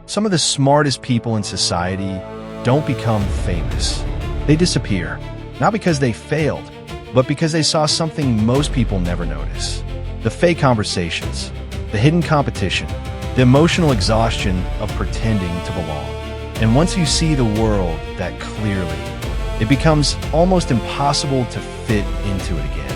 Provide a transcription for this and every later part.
Some of the smartest people in society don't become famous. They disappear, not because they failed, but because they saw something most people never notice. The fake conversations, the hidden competition, the emotional exhaustion of pretending to belong. And once you see the world that clearly, it becomes almost impossible to fit into it again.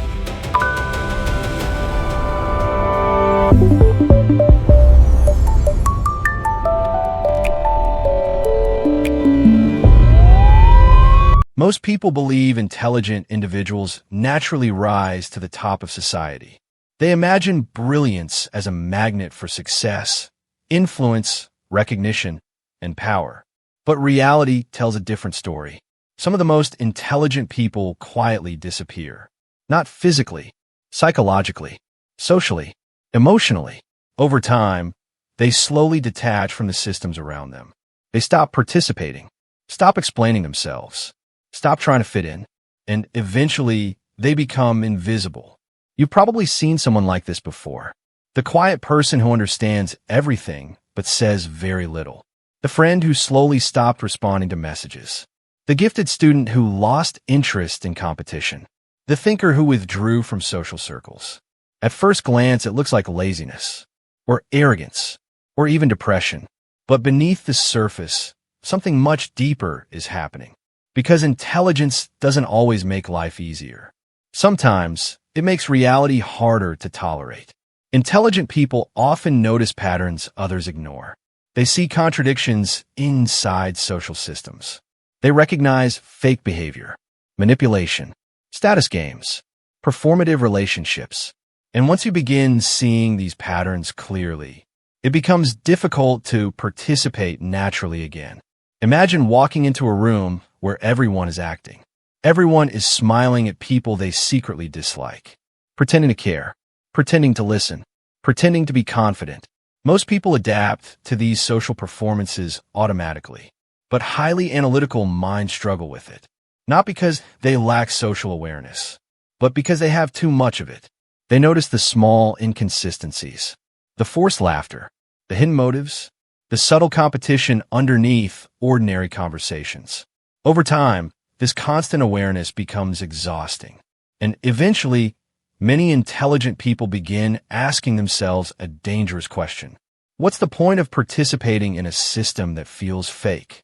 Most people believe intelligent individuals naturally rise to the top of society. They imagine brilliance as a magnet for success, influence, recognition, and power. But reality tells a different story. Some of the most intelligent people quietly disappear. Not physically, psychologically, socially, emotionally. Over time, they slowly detach from the systems around them. They stop participating, stop explaining themselves, stop trying to fit in, and eventually they become invisible. You've probably seen someone like this before. The quiet person who understands everything but says very little. The friend who slowly stopped responding to messages. The gifted student who lost interest in competition. The thinker who withdrew from social circles. At first glance, it looks like laziness, or arrogance, or even depression. But beneath the surface, something much deeper is happening. Because intelligence doesn't always make life easier. Sometimes, it makes reality harder to tolerate. Intelligent people often notice patterns others ignore. They see contradictions inside social systems. They recognize fake behavior, manipulation, status games, performative relationships. And once you begin seeing these patterns clearly, it becomes difficult to participate naturally again. Imagine walking into a room where everyone is acting. Everyone is smiling at people they secretly dislike, pretending to care, pretending to listen, pretending to be confident. Most people adapt to these social performances automatically, but highly analytical minds struggle with it. Not because they lack social awareness, but because they have too much of it. They notice the small inconsistencies, the forced laughter, the hidden motives, the subtle competition underneath ordinary conversations. Over time, this constant awareness becomes exhausting, and eventually, many intelligent people begin asking themselves a dangerous question. What's the point of participating in a system that feels fake?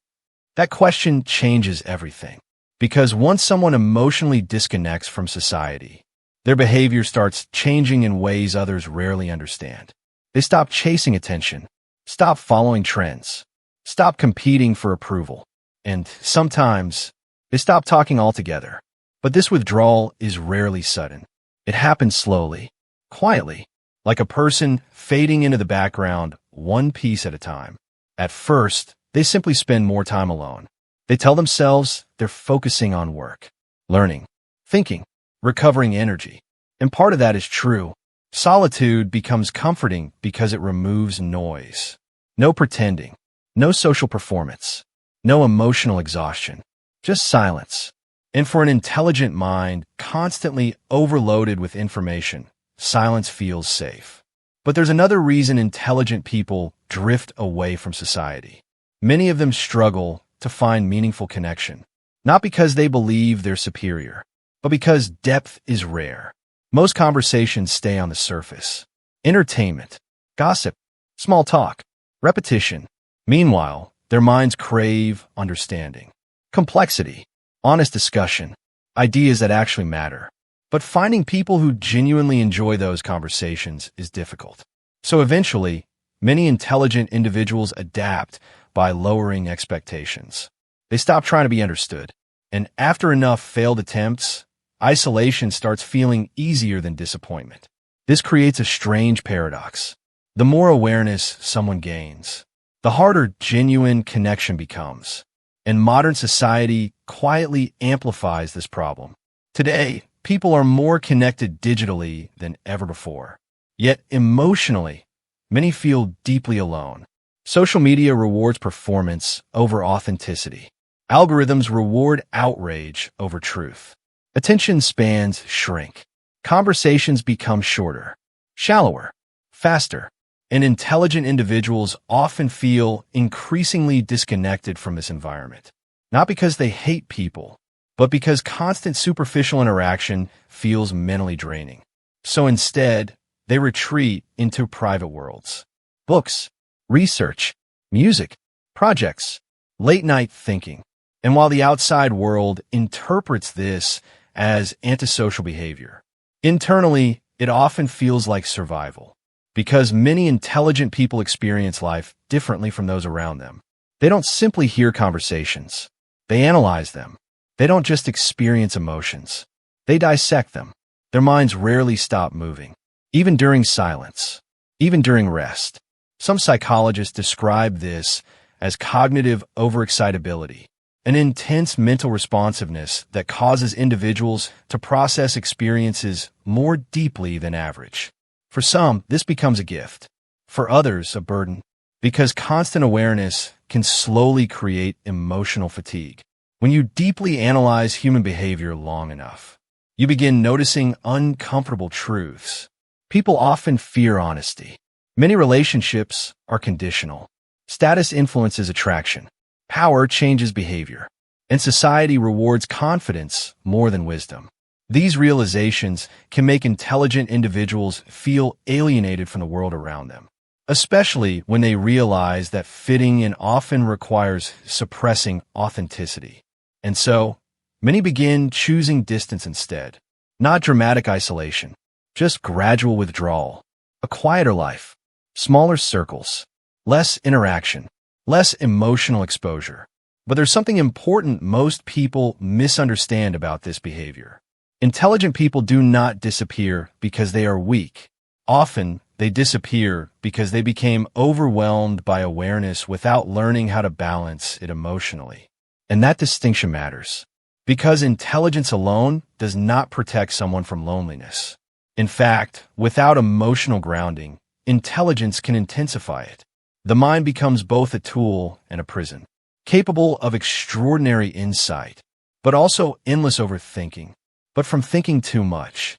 That question changes everything, because once someone emotionally disconnects from society, their behavior starts changing in ways others rarely understand. They stop chasing attention, stop following trends, stop competing for approval, and sometimes they stop talking altogether. But this withdrawal is rarely sudden. It happens slowly, quietly, like a person fading into the background one piece at a time. At first, they simply spend more time alone. They tell themselves they're focusing on work, learning, thinking, recovering energy. And part of that is true. Solitude becomes comforting because it removes noise. No pretending, no social performance, no emotional exhaustion, just silence. And for an intelligent mind, constantly overloaded with information, silence feels safe. But there's another reason intelligent people drift away from society. Many of them struggle to find meaningful connection, not because they believe they're superior, but because depth is rare. Most conversations stay on the surface. Entertainment, gossip, small talk, repetition. Meanwhile, their minds crave understanding, complexity, honest discussion, ideas that actually matter. But finding people who genuinely enjoy those conversations is difficult. So eventually, many intelligent individuals adapt by lowering expectations. They stop trying to be understood. And after enough failed attempts, isolation starts feeling easier than disappointment. This creates a strange paradox. The more awareness someone gains, the harder genuine connection becomes. And modern society quietly amplifies this problem. Today, people are more connected digitally than ever before. Yet emotionally, many feel deeply alone. Social media rewards performance over authenticity. Algorithms reward outrage over truth. Attention spans shrink. Conversations become shorter, shallower, faster. and intelligent individuals often feel increasingly disconnected from this environment. Not because they hate people, but because constant superficial interaction feels mentally draining. So instead, they retreat into private worlds. Books, research, music, projects, late-night thinking. And while the outside world interprets this as antisocial behavior, internally, it often feels like survival. Because many intelligent people experience life differently from those around them. They don't simply hear conversations. They analyze them. They don't just experience emotions. They dissect them. Their minds rarely stop moving, even during silence, even during rest. Some psychologists describe this as cognitive overexcitability, an intense mental responsiveness that causes individuals to process experiences more deeply than average. For some, this becomes a gift. For others, a burden, because constant awareness can slowly create emotional fatigue. When you deeply analyze human behavior long enough, you begin noticing uncomfortable truths. People often fear honesty. Many relationships are conditional. Status influences attraction. Power changes behavior. And society rewards confidence more than wisdom. These realizations can make intelligent individuals feel alienated from the world around them, especially when they realize that fitting in often requires suppressing authenticity. And so, many begin choosing distance instead. Not dramatic isolation, just gradual withdrawal, a quieter life, smaller circles, less interaction, less emotional exposure. But there's something important most people misunderstand about this behavior. Intelligent people do not disappear because they are weak. Often, they disappear because they became overwhelmed by awareness without learning how to balance it emotionally. And that distinction matters, because intelligence alone does not protect someone from loneliness. In fact, without emotional grounding, intelligence can intensify it. The mind becomes both a tool and a prison, capable of extraordinary insight, but also endless overthinking. But from thinking too much.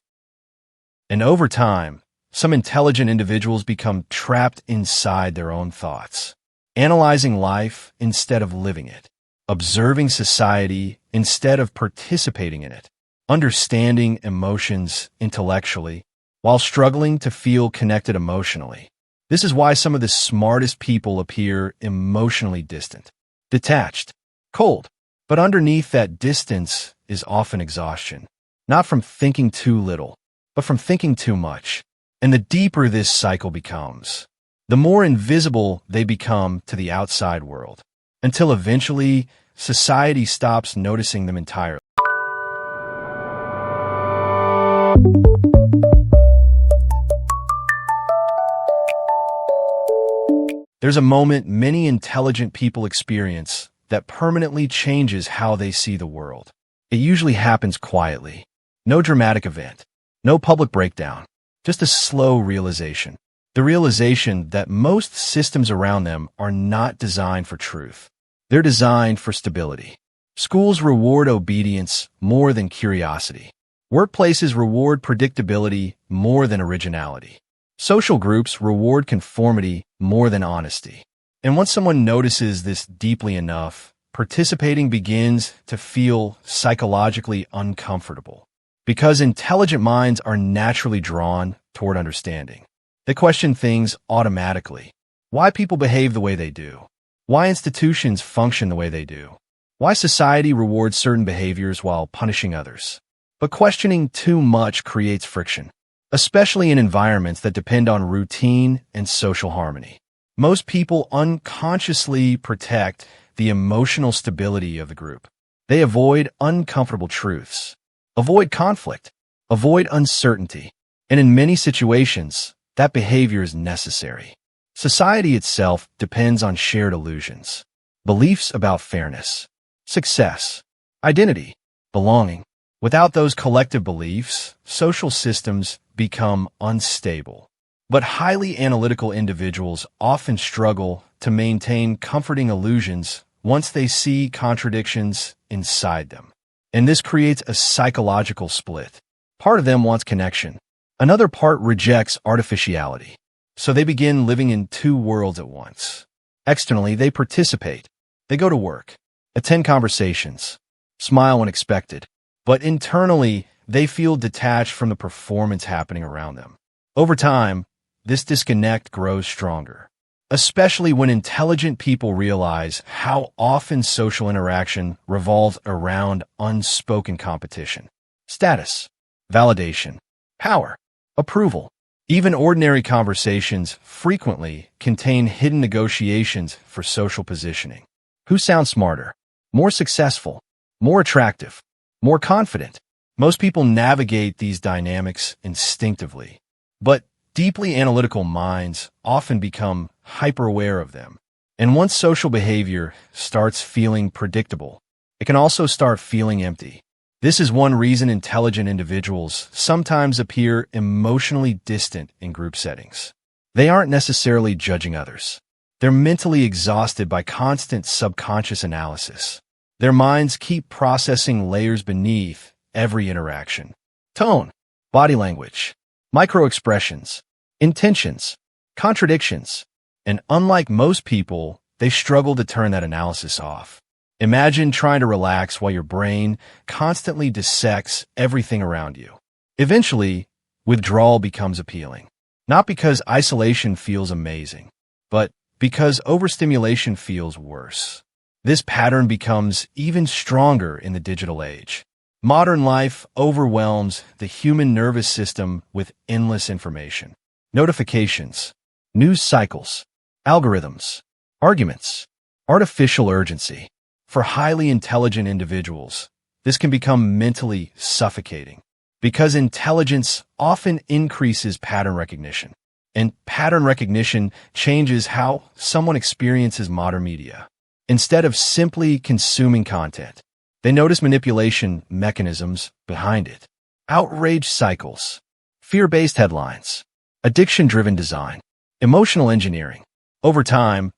And over time, some intelligent individuals become trapped inside their own thoughts, analyzing life instead of living it, observing society instead of participating in it, understanding emotions intellectually while struggling to feel connected emotionally. This is why some of the smartest people appear emotionally distant, detached, cold. But underneath that distance is often exhaustion. Not from thinking too little, but from thinking too much. And the deeper this cycle becomes, the more invisible they become to the outside world, until eventually society stops noticing them entirely. There's a moment many intelligent people experience that permanently changes how they see the world. It usually happens quietly. No dramatic event, no public breakdown, just a slow realization. The realization that most systems around them are not designed for truth. They're designed for stability. Schools reward obedience more than curiosity. Workplaces reward predictability more than originality. Social groups reward conformity more than honesty. And once someone notices this deeply enough, participating begins to feel psychologically uncomfortable. Because intelligent minds are naturally drawn toward understanding. They question things automatically. Why people behave the way they do. Why institutions function the way they do. Why society rewards certain behaviors while punishing others. But questioning too much creates friction, especially in environments that depend on routine and social harmony. Most people unconsciously protect the emotional stability of the group. They avoid uncomfortable truths. Avoid conflict, avoid uncertainty, and in many situations, that behavior is necessary. Society itself depends on shared illusions, beliefs about fairness, success, identity, belonging. Without those collective beliefs, social systems become unstable. But highly analytical individuals often struggle to maintain comforting illusions once they see contradictions inside them. And this creates a psychological split. Part of them wants connection. Another part rejects artificiality. So they begin living in two worlds at once. Externally, they participate. They go to work, attend conversations, smile when expected. But internally, they feel detached from the performance happening around them. Over time, this disconnect grows stronger, especially when intelligent people realize how often social interaction revolves around unspoken competition, status, validation, power, approval. Even ordinary conversations frequently contain hidden negotiations for social positioning. Who sounds smarter, more successful, more attractive, more confident? Most people navigate these dynamics instinctively, but deeply analytical minds often become hyper-aware of them. And once social behavior starts feeling predictable, it can also start feeling empty. This is one reason intelligent individuals sometimes appear emotionally distant in group settings. They aren't necessarily judging others. They're mentally exhausted by constant subconscious analysis. Their minds keep processing layers beneath every interaction. Tone, body language, micro-expressions, intentions, contradictions. And unlike most people, they struggle to turn that analysis off. Imagine trying to relax while your brain constantly dissects everything around you. Eventually, withdrawal becomes appealing. Not because isolation feels amazing, but because overstimulation feels worse. This pattern becomes even stronger in the digital age. Modern life overwhelms the human nervous system with endless information. Notifications, news cycles, algorithms, arguments, artificial urgency. For highly intelligent individuals, this can become mentally suffocating because intelligence often increases pattern recognition, and pattern recognition changes how someone experiences modern media. Instead of simply consuming content, they notice manipulation mechanisms behind it. Outrage cycles, fear-based headlines, addiction-driven design, emotional engineering. Over time,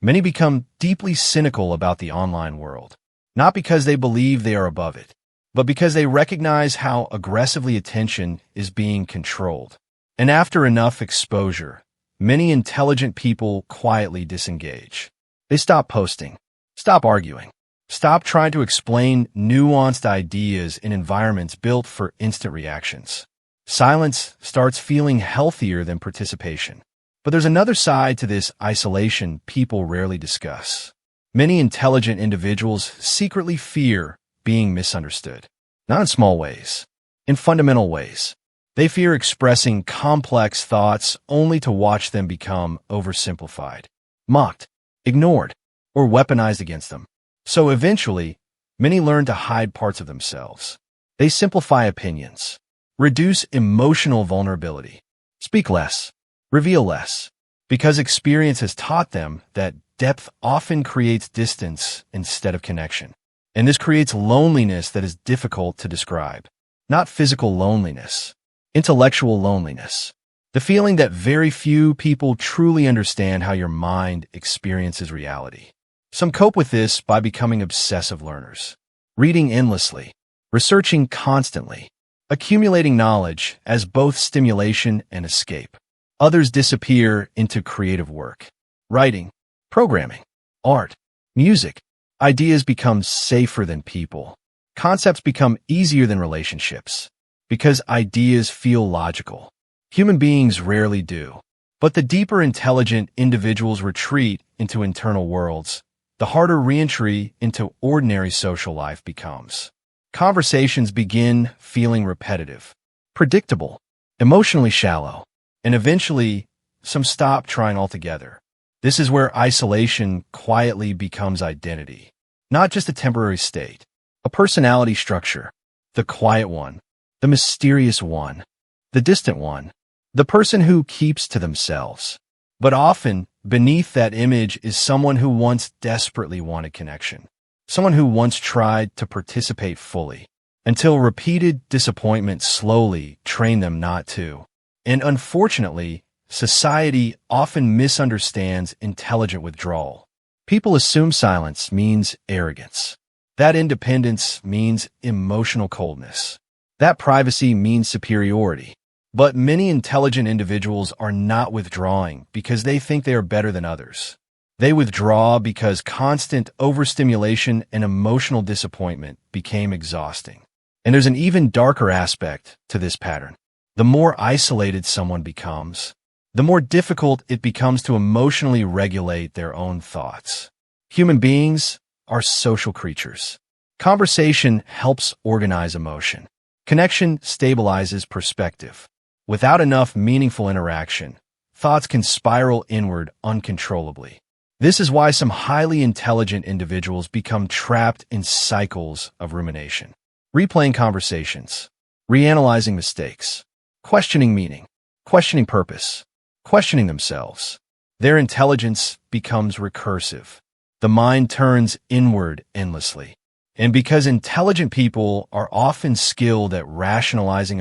many become deeply cynical about the online world, not because they believe they are above it, but because they recognize how aggressively attention is being controlled. And after enough exposure, many intelligent people quietly disengage. They stop posting, stop arguing, stop trying to explain nuanced ideas in environments built for instant reactions. Silence starts feeling healthier than participation. But there's another side to this isolation people rarely discuss. Many intelligent individuals secretly fear being misunderstood. Not in small ways, in fundamental ways. They fear expressing complex thoughts only to watch them become oversimplified, mocked, ignored, or weaponized against them. So eventually, many learn to hide parts of themselves. They simplify opinions, reduce emotional vulnerability, speak less, reveal less, because experience has taught them that depth often creates distance instead of connection. And this creates loneliness that is difficult to describe. Not physical loneliness, intellectual loneliness. The feeling that very few people truly understand how your mind experiences reality. Some cope with this by becoming obsessive learners, reading endlessly, researching constantly, accumulating knowledge as both stimulation and escape. Others disappear into creative work, writing, programming, art, music. Ideas become safer than people. Concepts become easier than relationships because ideas feel logical. Human beings rarely do. But the deeper intelligent individuals retreat into internal worlds, the harder reentry into ordinary social life becomes. Conversations begin feeling repetitive, predictable, emotionally shallow. And eventually, some stop trying altogether. This is where isolation quietly becomes identity. Not just a temporary state, a personality structure. The quiet one, the mysterious one, the distant one, the person who keeps to themselves. But often, beneath that image is someone who once desperately wanted connection. Someone who once tried to participate fully, until repeated disappointment slowly trained them not to. And unfortunately, society often misunderstands intelligent withdrawal. People assume silence means arrogance. That independence means emotional coldness. That privacy means superiority. But many intelligent individuals are not withdrawing because they think they are better than others. They withdraw because constant overstimulation and emotional disappointment became exhausting. And there's an even darker aspect to this pattern. The more isolated someone becomes, the more difficult it becomes to emotionally regulate their own thoughts. Human beings are social creatures. Conversation helps organize emotion. Connection stabilizes perspective. Without enough meaningful interaction, thoughts can spiral inward uncontrollably. This is why some highly intelligent individuals become trapped in cycles of rumination, replaying conversations, reanalyzing mistakes, questioning meaning, questioning purpose, questioning themselves. Their intelligence becomes recursive. The mind turns inward endlessly. And because intelligent people are often skilled at rationalizing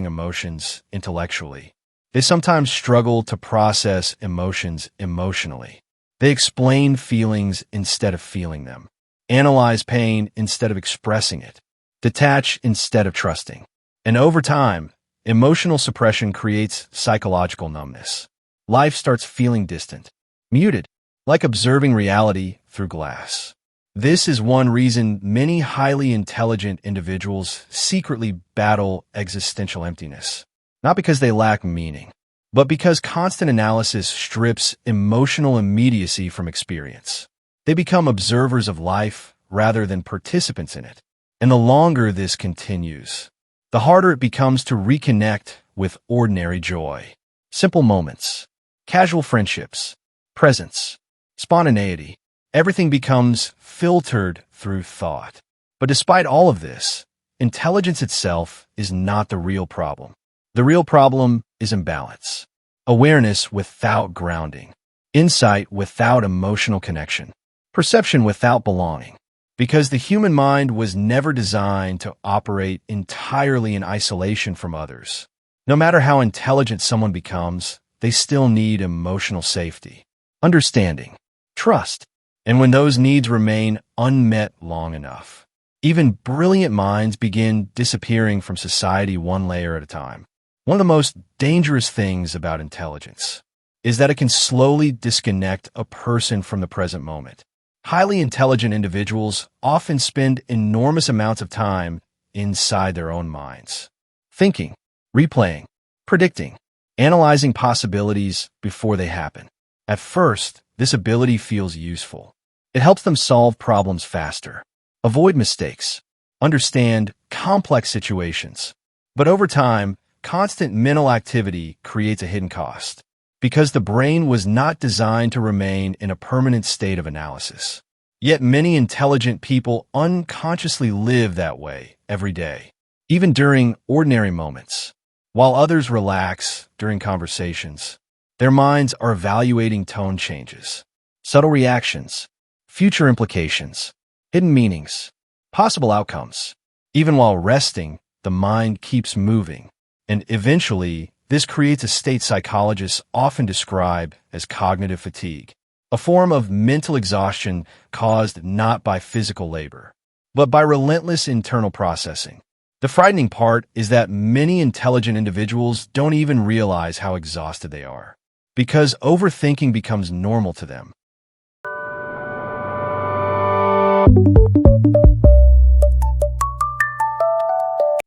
emotions intellectually, they sometimes struggle to process emotions emotionally. They explain feelings instead of feeling them, analyze pain instead of expressing it, detach instead of trusting. And over time, emotional suppression creates psychological numbness. Life starts feeling distant, muted, like observing reality through glass. This is one reason many highly intelligent individuals secretly battle existential emptiness. Not because they lack meaning, but because constant analysis strips emotional immediacy from experience. They become observers of life rather than participants in it. And the longer this continues, the harder it becomes to reconnect with ordinary joy. Simple moments, casual friendships, presence, spontaneity. Everything becomes filtered through thought. But despite all of this, intelligence itself is not the real problem. The real problem is imbalance. Awareness without grounding. Insight without emotional connection. Perception without belonging. Because the human mind was never designed to operate entirely in isolation from others. No matter how intelligent someone becomes, they still need emotional safety, understanding, trust. And when those needs remain unmet long enough, even brilliant minds begin disappearing from society one layer at a time. One of the most dangerous things about intelligence is that it can slowly disconnect a person from the present moment. Highly intelligent individuals often spend enormous amounts of time inside their own minds, thinking, replaying, predicting, analyzing possibilities before they happen. At first, this ability feels useful. It helps them solve problems faster, avoid mistakes, understand complex situations. But over time, constant mental activity creates a hidden cost, because the brain was not designed to remain in a permanent state of analysis. Yet many intelligent people unconsciously live that way every day, even during ordinary moments. While others relax during conversations, their minds are evaluating tone changes, subtle reactions, future implications, hidden meanings, possible outcomes. Even while resting, the mind keeps moving, and eventually, this creates a state psychologists often describe as cognitive fatigue, a form of mental exhaustion caused not by physical labor, but by relentless internal processing. The frightening part is that many intelligent individuals don't even realize how exhausted they are, because overthinking becomes normal to them.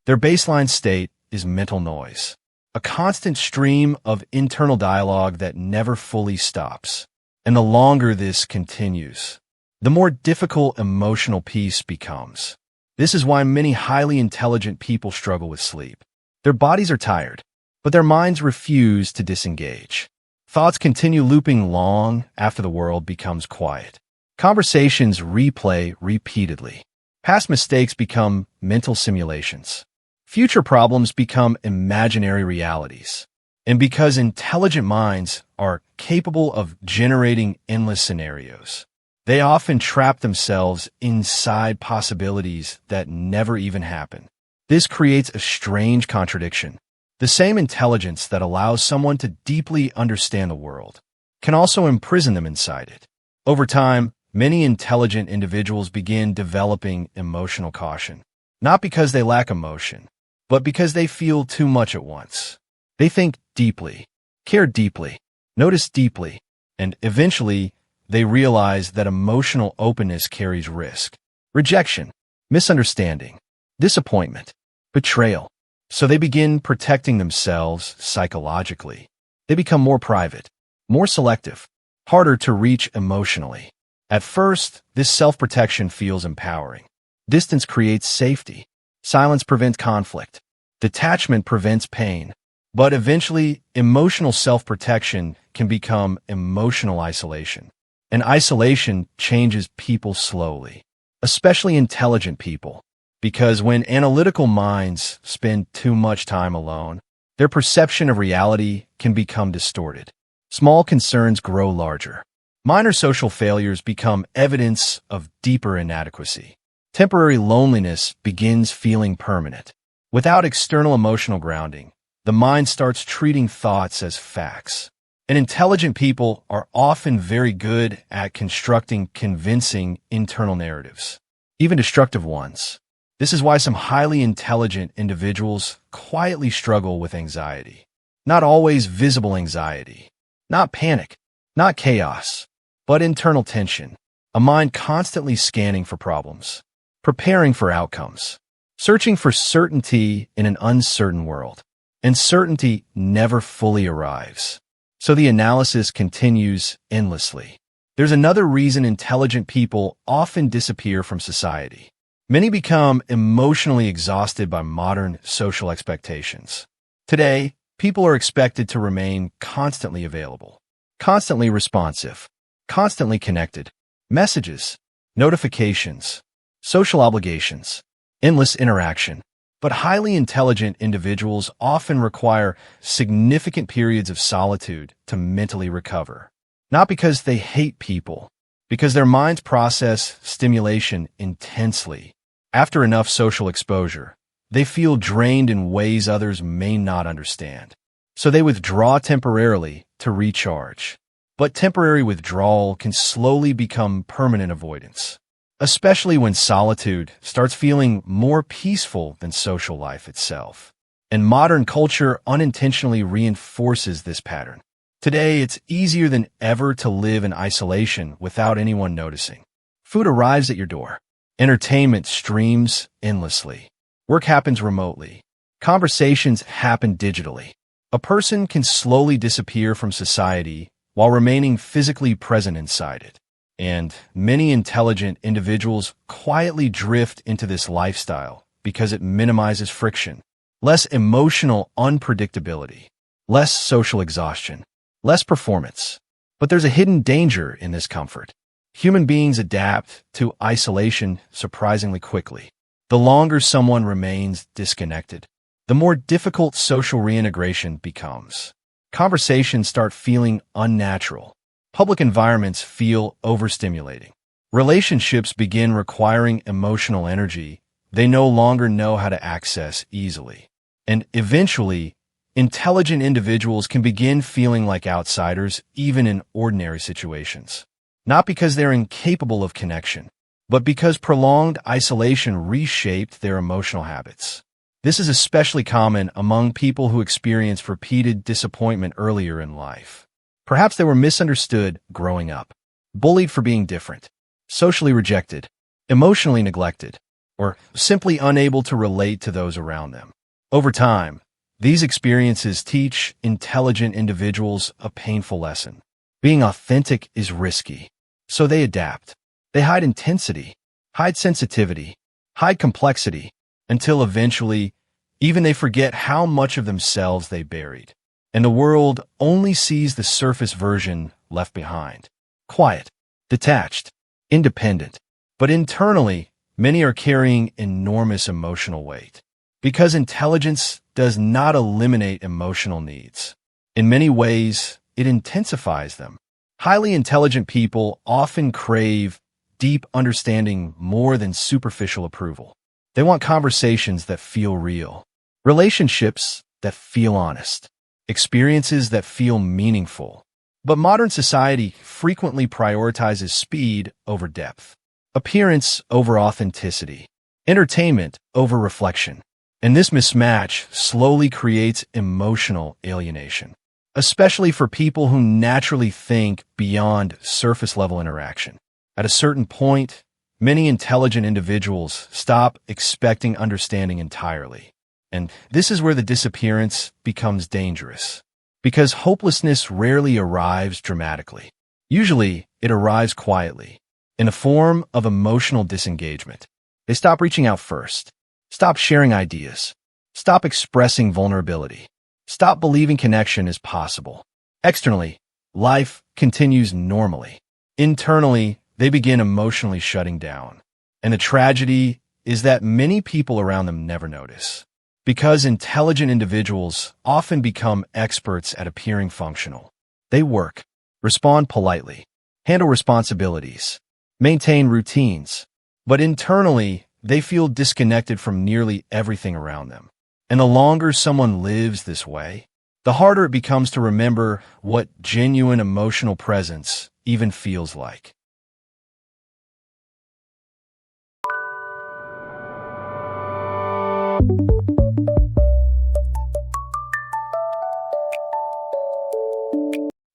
Their baseline state is mental noise, a constant stream of internal dialogue that never fully stops. And the longer this continues, the more difficult emotional peace becomes. This is why many highly intelligent people struggle with sleep. Their bodies are tired, but their minds refuse to disengage. Thoughts continue looping long after the world becomes quiet. Conversations replay repeatedly. Past mistakes become mental simulations. Future problems become imaginary realities. And because intelligent minds are capable of generating endless scenarios, they often trap themselves inside possibilities that never even happen. This creates a strange contradiction. The same intelligence that allows someone to deeply understand the world can also imprison them inside it. Over time, many intelligent individuals begin developing emotional caution. not because they lack emotion, but because they feel too much at once. They think deeply, care deeply, notice deeply, and eventually they realize that emotional openness carries risk. Rejection, misunderstanding, disappointment, betrayal. So they begin protecting themselves psychologically. They become more private, more selective, harder to reach emotionally. At first, this self-protection feels empowering. Distance creates safety. Silence prevents conflict. Detachment prevents pain. But eventually, emotional self-protection can become emotional isolation. And isolation changes people slowly, especially intelligent people, because when analytical minds spend too much time alone, their perception of reality can become distorted. Small concerns grow larger. Minor social failures become evidence of deeper inadequacy. Temporary loneliness begins feeling permanent. Without external emotional grounding, the mind starts treating thoughts as facts. And intelligent people are often very good at constructing convincing internal narratives, even destructive ones. This is why some highly intelligent individuals quietly struggle with anxiety. Not always visible anxiety, not panic, not chaos, but internal tension. A mind constantly scanning for problems, preparing for outcomes, searching for certainty in an uncertain world. And certainty never fully arrives. So the analysis continues endlessly. There's another reason intelligent people often disappear from society. Many become emotionally exhausted by modern social expectations. Today, people are expected to remain constantly available, constantly responsive, constantly connected. Messages, notifications, social obligations, endless interaction. But highly intelligent individuals often require significant periods of solitude to mentally recover. Not because they hate people, because their minds process stimulation intensely. After enough social exposure, they feel drained in ways others may not understand. So they withdraw temporarily to recharge. But temporary withdrawal can slowly become permanent avoidance, especially when solitude starts feeling more peaceful than social life itself. And modern culture unintentionally reinforces this pattern. Today, it's easier than ever to live in isolation without anyone noticing. Food arrives at your door. Entertainment streams endlessly. Work happens remotely. Conversations happen digitally. A person can slowly disappear from society while remaining physically present inside it. And many intelligent individuals quietly drift into this lifestyle because it minimizes friction, less emotional unpredictability, less social exhaustion, less performance. But there's a hidden danger in this comfort. Human beings adapt to isolation surprisingly quickly. The longer someone remains disconnected, the more difficult social reintegration becomes. Conversations start feeling unnatural. Public environments feel overstimulating. Relationships begin requiring emotional energy they no longer know how to access easily. And eventually, intelligent individuals can begin feeling like outsiders even in ordinary situations. Not because they're incapable of connection, but because prolonged isolation reshaped their emotional habits. This is especially common among people who experience repeated disappointment earlier in life. Perhaps they were misunderstood growing up, bullied for being different, socially rejected, emotionally neglected, or simply unable to relate to those around them. Over time, these experiences teach intelligent individuals a painful lesson. Being authentic is risky, so they adapt. They hide intensity, hide sensitivity, hide complexity, until eventually, even they forget how much of themselves they buried. And the world only sees the surface version left behind. Quiet, detached, independent. But internally, many are carrying enormous emotional weight. Because intelligence does not eliminate emotional needs. In many ways, it intensifies them. Highly intelligent people often crave deep understanding more than superficial approval. They want conversations that feel real, relationships that feel honest, experiences that feel meaningful. But modern society frequently prioritizes speed over depth, appearance over authenticity, entertainment over reflection. And this mismatch slowly creates emotional alienation, especially for people who naturally think beyond surface-level interaction. At a certain point, many intelligent individuals stop expecting understanding entirely. And this is where the disappearance becomes dangerous, because hopelessness rarely arrives dramatically. Usually, it arrives quietly, in a form of emotional disengagement. They stop reaching out first, stop sharing ideas, stop expressing vulnerability, stop believing connection is possible. Externally, life continues normally. Internally, they begin emotionally shutting down. And the tragedy is that many people around them never notice, because intelligent individuals often become experts at appearing functional. They work, respond politely, handle responsibilities, maintain routines, but internally, they feel disconnected from nearly everything around them. And the longer someone lives this way, the harder it becomes to remember what genuine emotional presence even feels like.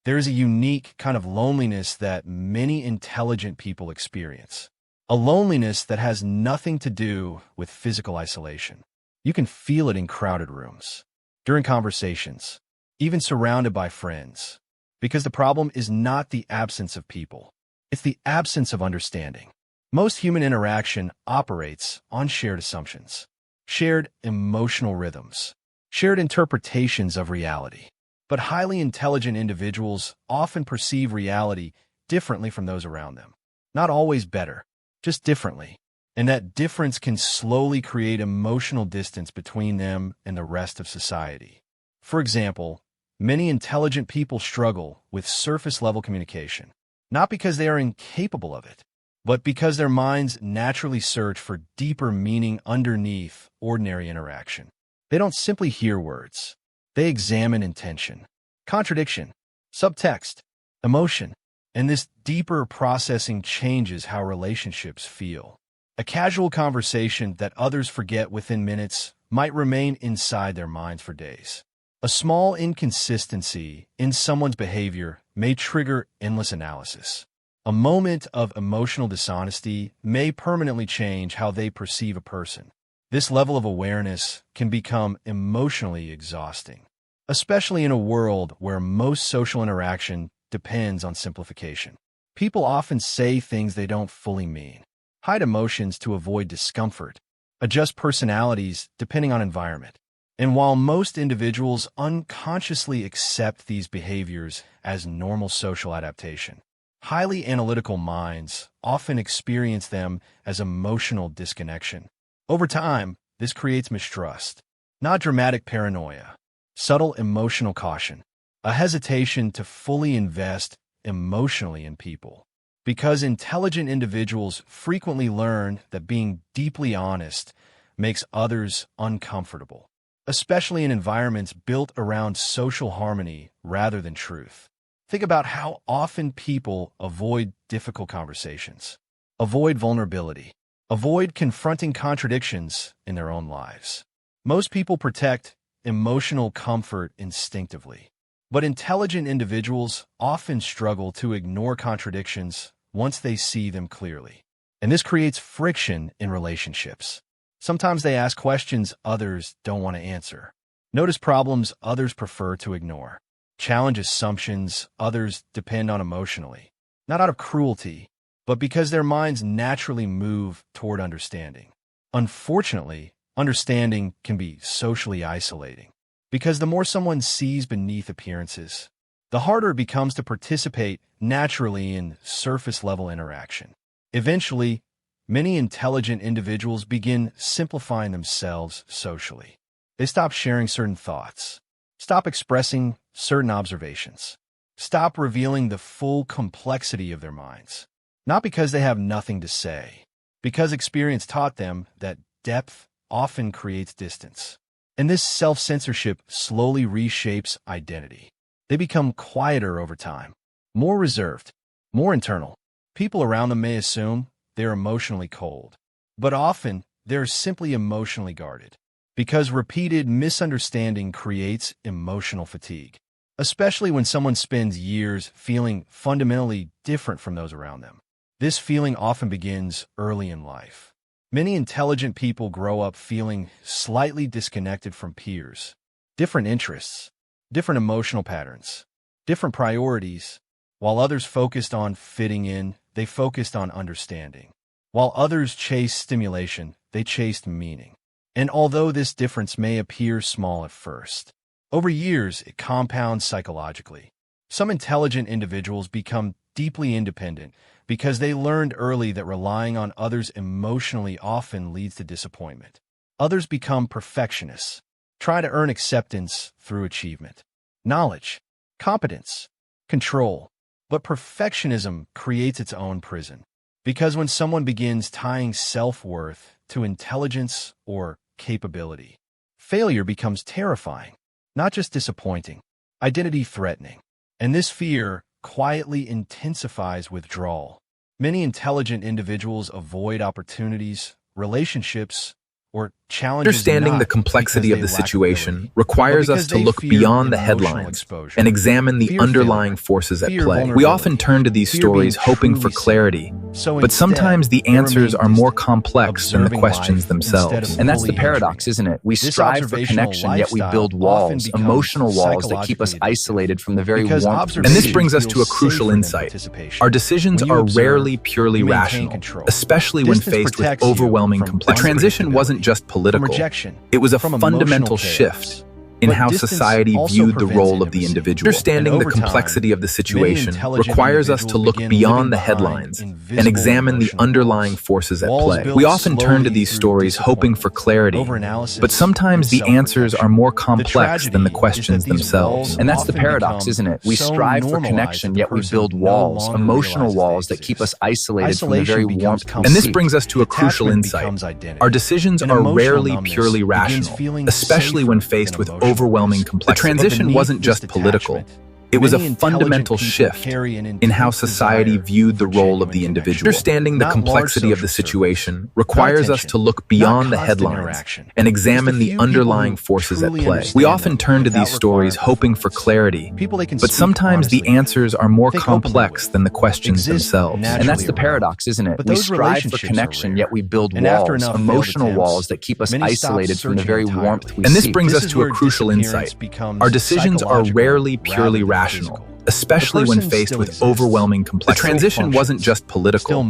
There is a unique kind of loneliness that many intelligent people experience. A loneliness that has nothing to do with physical isolation. You can feel it in crowded rooms, during conversations, even surrounded by friends. Because the problem is not the absence of people. It's the absence of understanding. Most human interaction operates on shared assumptions, shared emotional rhythms, shared interpretations of reality. But highly intelligent individuals often perceive reality differently from those around them. Not always better, just differently. And that difference can slowly create emotional distance between them and the rest of society. For example, many intelligent people struggle with surface-level communication, not because they are incapable of it, but because their minds naturally search for deeper meaning underneath ordinary interaction. They don't simply hear words. They examine intention, contradiction, subtext, emotion, and this deeper processing changes how relationships feel. A casual conversation that others forget within minutes might remain inside their minds for days. A small inconsistency in someone's behavior may trigger endless analysis. A moment of emotional dishonesty may permanently change how they perceive a person. This level of awareness can become emotionally exhausting, especially in a world where most social interaction depends on simplification. People often say things they don't fully mean, hide emotions to avoid discomfort, adjust personalities depending on environment. And while most individuals unconsciously accept these behaviors as normal social adaptation, highly analytical minds often experience them as emotional disconnection. Over time, this creates mistrust, not dramatic paranoia, subtle emotional caution, a hesitation to fully invest emotionally in people. Because intelligent individuals frequently learn that being deeply honest makes others uncomfortable, especially in environments built around social harmony rather than truth. Think about how often people avoid difficult conversations, avoid vulnerability, avoid confronting contradictions in their own lives. Most people protect emotional comfort instinctively, but intelligent individuals often struggle to ignore contradictions once they see them clearly. And this creates friction in relationships. Sometimes they ask questions others don't want to answer, notice problems others prefer to ignore, challenge assumptions others depend on emotionally, not out of cruelty, but because their minds naturally move toward understanding. Unfortunately, understanding can be socially isolating, because the more someone sees beneath appearances, the harder it becomes to participate naturally in surface-level interaction. Eventually, many intelligent individuals begin simplifying themselves socially. They stop sharing certain thoughts, stop expressing certain observations, stop revealing the full complexity of their minds. Not because they have nothing to say, because experience taught them that depth often creates distance. And this self-censorship slowly reshapes identity. They become quieter over time, more reserved, more internal. People around them may assume they're emotionally cold, but often they're simply emotionally guarded. Because repeated misunderstanding creates emotional fatigue, especially when someone spends years feeling fundamentally different from those around them. This feeling often begins early in life. Many intelligent people grow up feeling slightly disconnected from peers, different interests, different emotional patterns, different priorities. While others focused on fitting in, they focused on understanding. While others chased stimulation, they chased meaning. And although this difference may appear small at first, over years it compounds psychologically. Some intelligent individuals become deeply independent because they learned early that relying on others emotionally often leads to disappointment. Others become perfectionists, try to earn acceptance through achievement, knowledge, competence, control. But perfectionism creates its own prison. Because when someone begins tying self-worth to intelligence or capability, failure becomes terrifying, not just disappointing, identity-threatening. And this fear quietly intensifies withdrawal. Many intelligent individuals avoid opportunities, relationships, or challenges. Understanding the complexity of the situation requires us to look beyond the headlines and examine the underlying forces at play. We often turn to these stories hoping for clarity, but sometimes the answers are more complex than the questions themselves. And that's the paradox, isn't it? We strive for connection, yet we build walls, emotional walls that keep us isolated from the very warmth. And this brings us to a crucial insight. Our decisions are rarely purely rational, especially when faced with overwhelming complexity. The transition wasn't just political. It was a fundamental shift in how society viewed the role of the individual. Understanding the complexity of the situation requires us to look beyond the headlines and examine the underlying forces at play. We often turn to these stories hoping for clarity, but sometimes the answers are more complex than the questions themselves. And that's the paradox, isn't it? We strive for connection, yet we build walls, emotional walls that keep us isolated from the very warmth. And this brings us to a crucial insight. Our decisions are rarely purely rational, especially when faced with overwhelming complexity. The transition wasn't just political. It was a fundamental shift in how society viewed the role of the individual. Understanding the complexity of the situation requires us to look beyond the headlines and examine the underlying forces at play. We often turn to these stories hoping for clarity, but sometimes the answers are more complex than the questions themselves. And that's the paradox, isn't it? We strive for connection, yet we build walls, emotional walls that keep us isolated from the very warmth we seek. And this brings us to a crucial insight. Our decisions are rarely purely rational, especially when faced with overwhelming complexity. The transition wasn't just political.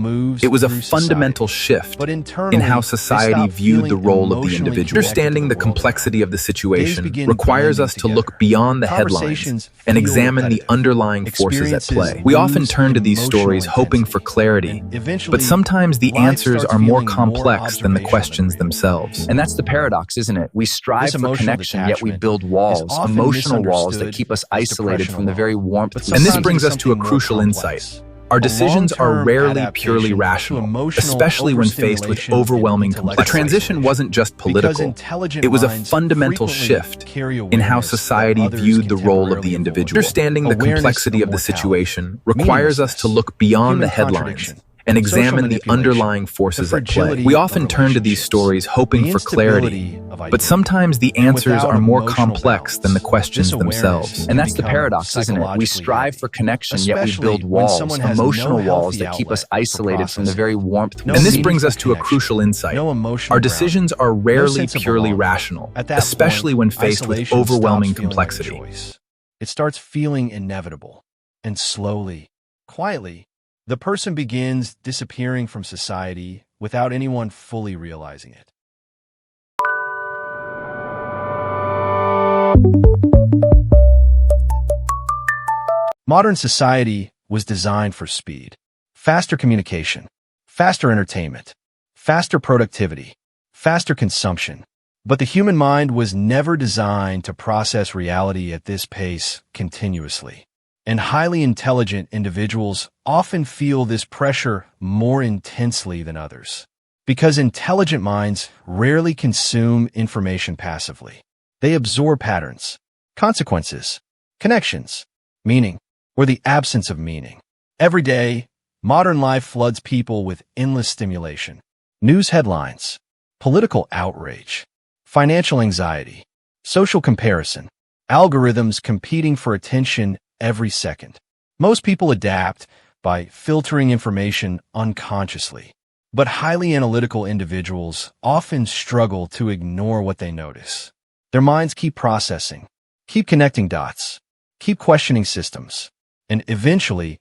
It was a fundamental shift in how society viewed the role of the individual. Understanding the complexity of the situation requires us to look beyond the headlines and examine the underlying forces at play. We often turn to these stories hoping for clarity, but sometimes the answers are more complex than the questions themselves. And that's the paradox, isn't it? We strive for connection, yet we build walls, emotional walls that keep us isolated from the very warmth. And this brings us to a crucial insight. Our decisions are rarely purely rational, especially when faced with overwhelming complexity. The transition wasn't just political. It was a fundamental shift in how society viewed the role of the individual. Understanding the complexity of the situation requires us to look beyond the headlines and examine the underlying forces at play. We often turn to these stories hoping for clarity, but sometimes the answers are more complex than the questions themselves. And that's the paradox, isn't it? We strive for connection, yet we build walls, emotional walls that keep us isolated from the very warmth. And this brings us to a crucial insight. Our decisions are rarely purely rational, especially when faced with overwhelming complexity. It starts feeling inevitable, and slowly, quietly, the person begins disappearing from society without anyone fully realizing it. Modern society was designed for speed, faster communication, faster entertainment, faster productivity, faster consumption. But the human mind was never designed to process reality at this pace continuously. And highly intelligent individuals often feel this pressure more intensely than others, because intelligent minds rarely consume information passively. They absorb patterns, consequences, connections, meaning, or the absence of meaning. Every day, modern life floods people with endless stimulation. News headlines, political outrage, financial anxiety, social comparison, algorithms competing for attention every second. Most people adapt by filtering information unconsciously, but highly analytical individuals often struggle to ignore what they notice. Their minds keep processing, keep connecting dots, keep questioning systems, and eventually,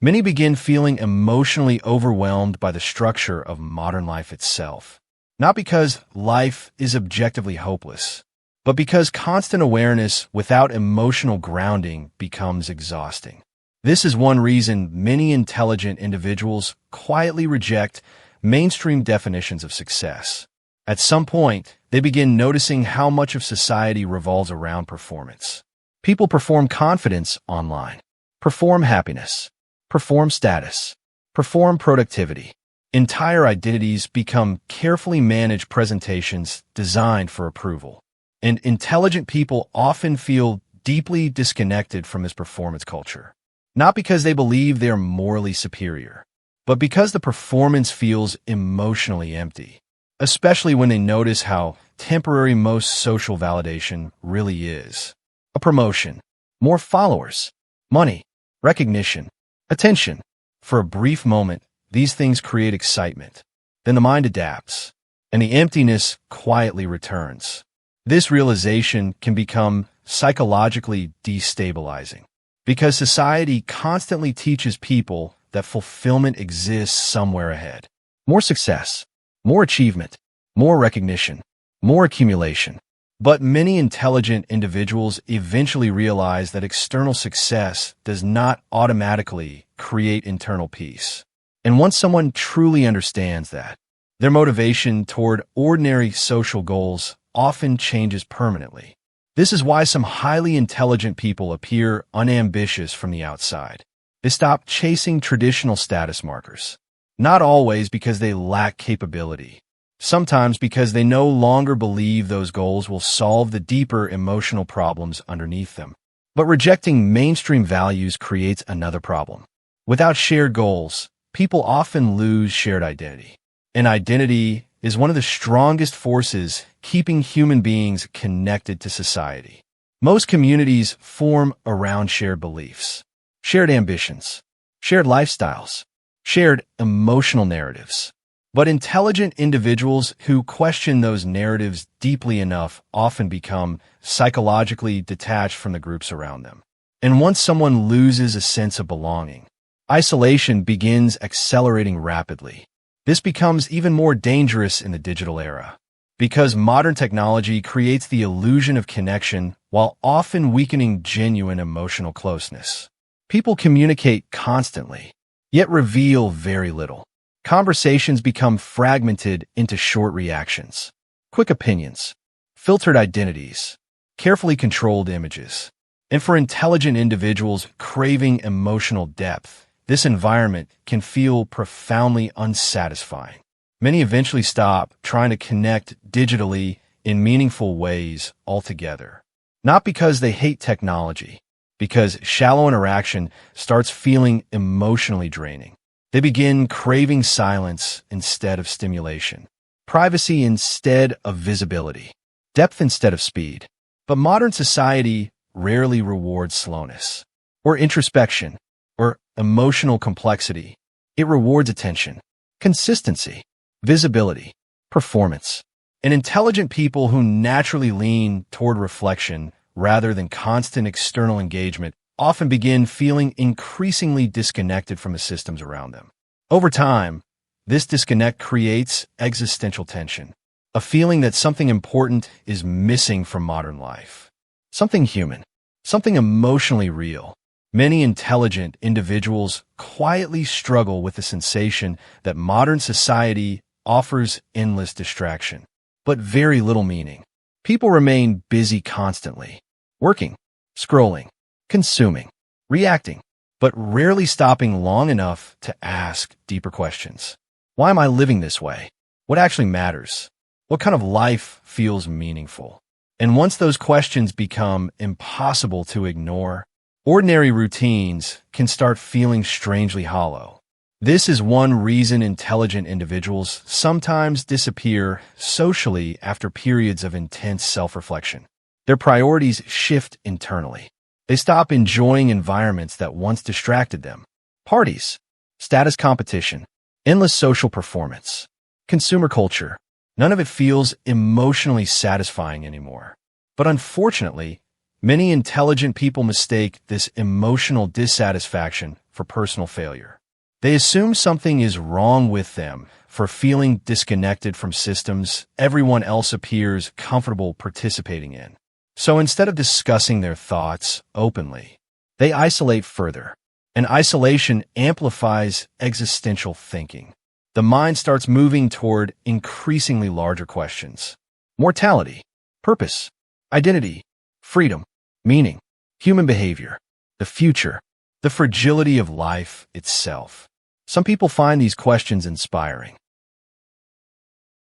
many begin feeling emotionally overwhelmed by the structure of modern life itself. Not because life is objectively hopeless, but because constant awareness without emotional grounding becomes exhausting. This is one reason many intelligent individuals quietly reject mainstream definitions of success. At some point, they begin noticing how much of society revolves around performance. People perform confidence online, perform happiness, perform status, perform productivity. Entire identities become carefully managed presentations designed for approval. And intelligent people often feel deeply disconnected from this performance culture. Not because they believe they are morally superior, but because the performance feels emotionally empty, especially when they notice how temporary most social validation really is. A promotion, more followers, money, recognition, attention. For a brief moment, these things create excitement. Then the mind adapts, and the emptiness quietly returns. This realization can become psychologically destabilizing, because society constantly teaches people that fulfillment exists somewhere ahead. More success, more achievement, more recognition, more accumulation. But many intelligent individuals eventually realize that external success does not automatically create internal peace. And once someone truly understands that, their motivation toward ordinary social goals often changes permanently. This is why some highly intelligent people appear unambitious from the outside. They stop chasing traditional status markers, not always because they lack capability, sometimes because they no longer believe those goals will solve the deeper emotional problems underneath them. But rejecting mainstream values creates another problem. Without shared goals, people often lose shared identity. And identity is one of the strongest forces keeping human beings connected to society. Most communities form around shared beliefs, shared ambitions, shared lifestyles, shared emotional narratives. But intelligent individuals who question those narratives deeply enough often become psychologically detached from the groups around them. And once someone loses a sense of belonging, isolation begins accelerating rapidly. This becomes even more dangerous in the digital era, because modern technology creates the illusion of connection while often weakening genuine emotional closeness. People communicate constantly, yet reveal very little. Conversations become fragmented into short reactions, quick opinions, filtered identities, carefully controlled images. And for intelligent individuals craving emotional depth, this environment can feel profoundly unsatisfying. Many eventually stop trying to connect digitally in meaningful ways altogether. Not because they hate technology, because shallow interaction starts feeling emotionally draining. They begin craving silence instead of stimulation, privacy instead of visibility, depth instead of speed. But modern society rarely rewards slowness, or introspection, or emotional complexity. It rewards attention, consistency, visibility, performance. And intelligent people who naturally lean toward reflection rather than constant external engagement often begin feeling increasingly disconnected from the systems around them. Over time, this disconnect creates existential tension, a feeling that something important is missing from modern life. Something human, something emotionally real. Many intelligent individuals quietly struggle with the sensation that modern society offers endless distraction, but very little meaning. People remain busy constantly, working, scrolling, consuming, reacting, but rarely stopping long enough to ask deeper questions. Why am I living this way? What actually matters? What kind of life feels meaningful? And once those questions become impossible to ignore, ordinary routines can start feeling strangely hollow. This is one reason intelligent individuals sometimes disappear socially after periods of intense self-reflection. Their priorities shift internally. They stop enjoying environments that once distracted them. Parties, status competition, endless social performance, consumer culture. None of it feels emotionally satisfying anymore. But unfortunately, many intelligent people mistake this emotional dissatisfaction for personal failure. They assume something is wrong with them for feeling disconnected from systems everyone else appears comfortable participating in. So instead of discussing their thoughts openly, they isolate further. And isolation amplifies existential thinking. The mind starts moving toward increasingly larger questions. Mortality, purpose, identity, freedom, meaning, human behavior, the future, the fragility of life itself. Some people find these questions inspiring.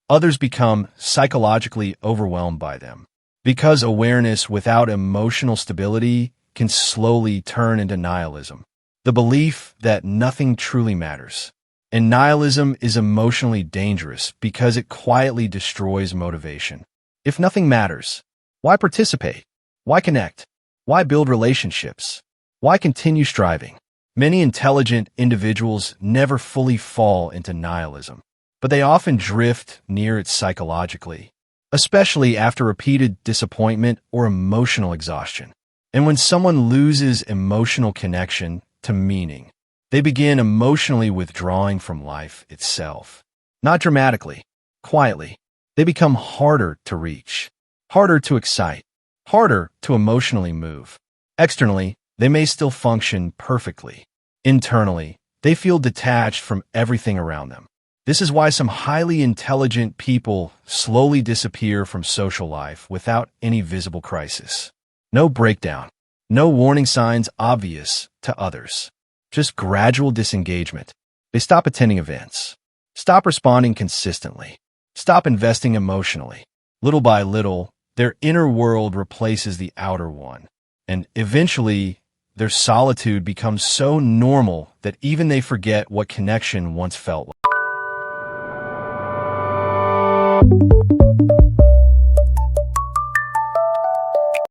Others become psychologically overwhelmed by them, because awareness without emotional stability can slowly turn into nihilism, the belief that nothing truly matters. And nihilism is emotionally dangerous because it quietly destroys motivation. If nothing matters, why participate? Why connect? Why build relationships? Why continue striving? Many intelligent individuals never fully fall into nihilism, but they often drift near it psychologically, especially after repeated disappointment or emotional exhaustion. And when someone loses emotional connection to meaning, they begin emotionally withdrawing from life itself. Not dramatically, quietly. They become harder to reach, harder to excite, harder to emotionally move. Externally, they may still function perfectly. Internally, they feel detached from everything around them. This is why some highly intelligent people slowly disappear from social life without any visible crisis. No breakdown, no warning signs obvious to others. Just gradual disengagement. They stop attending events, stop responding consistently, stop investing emotionally. Little by little, their inner world replaces the outer one, and eventually, their solitude becomes so normal that even they forget what connection once felt like.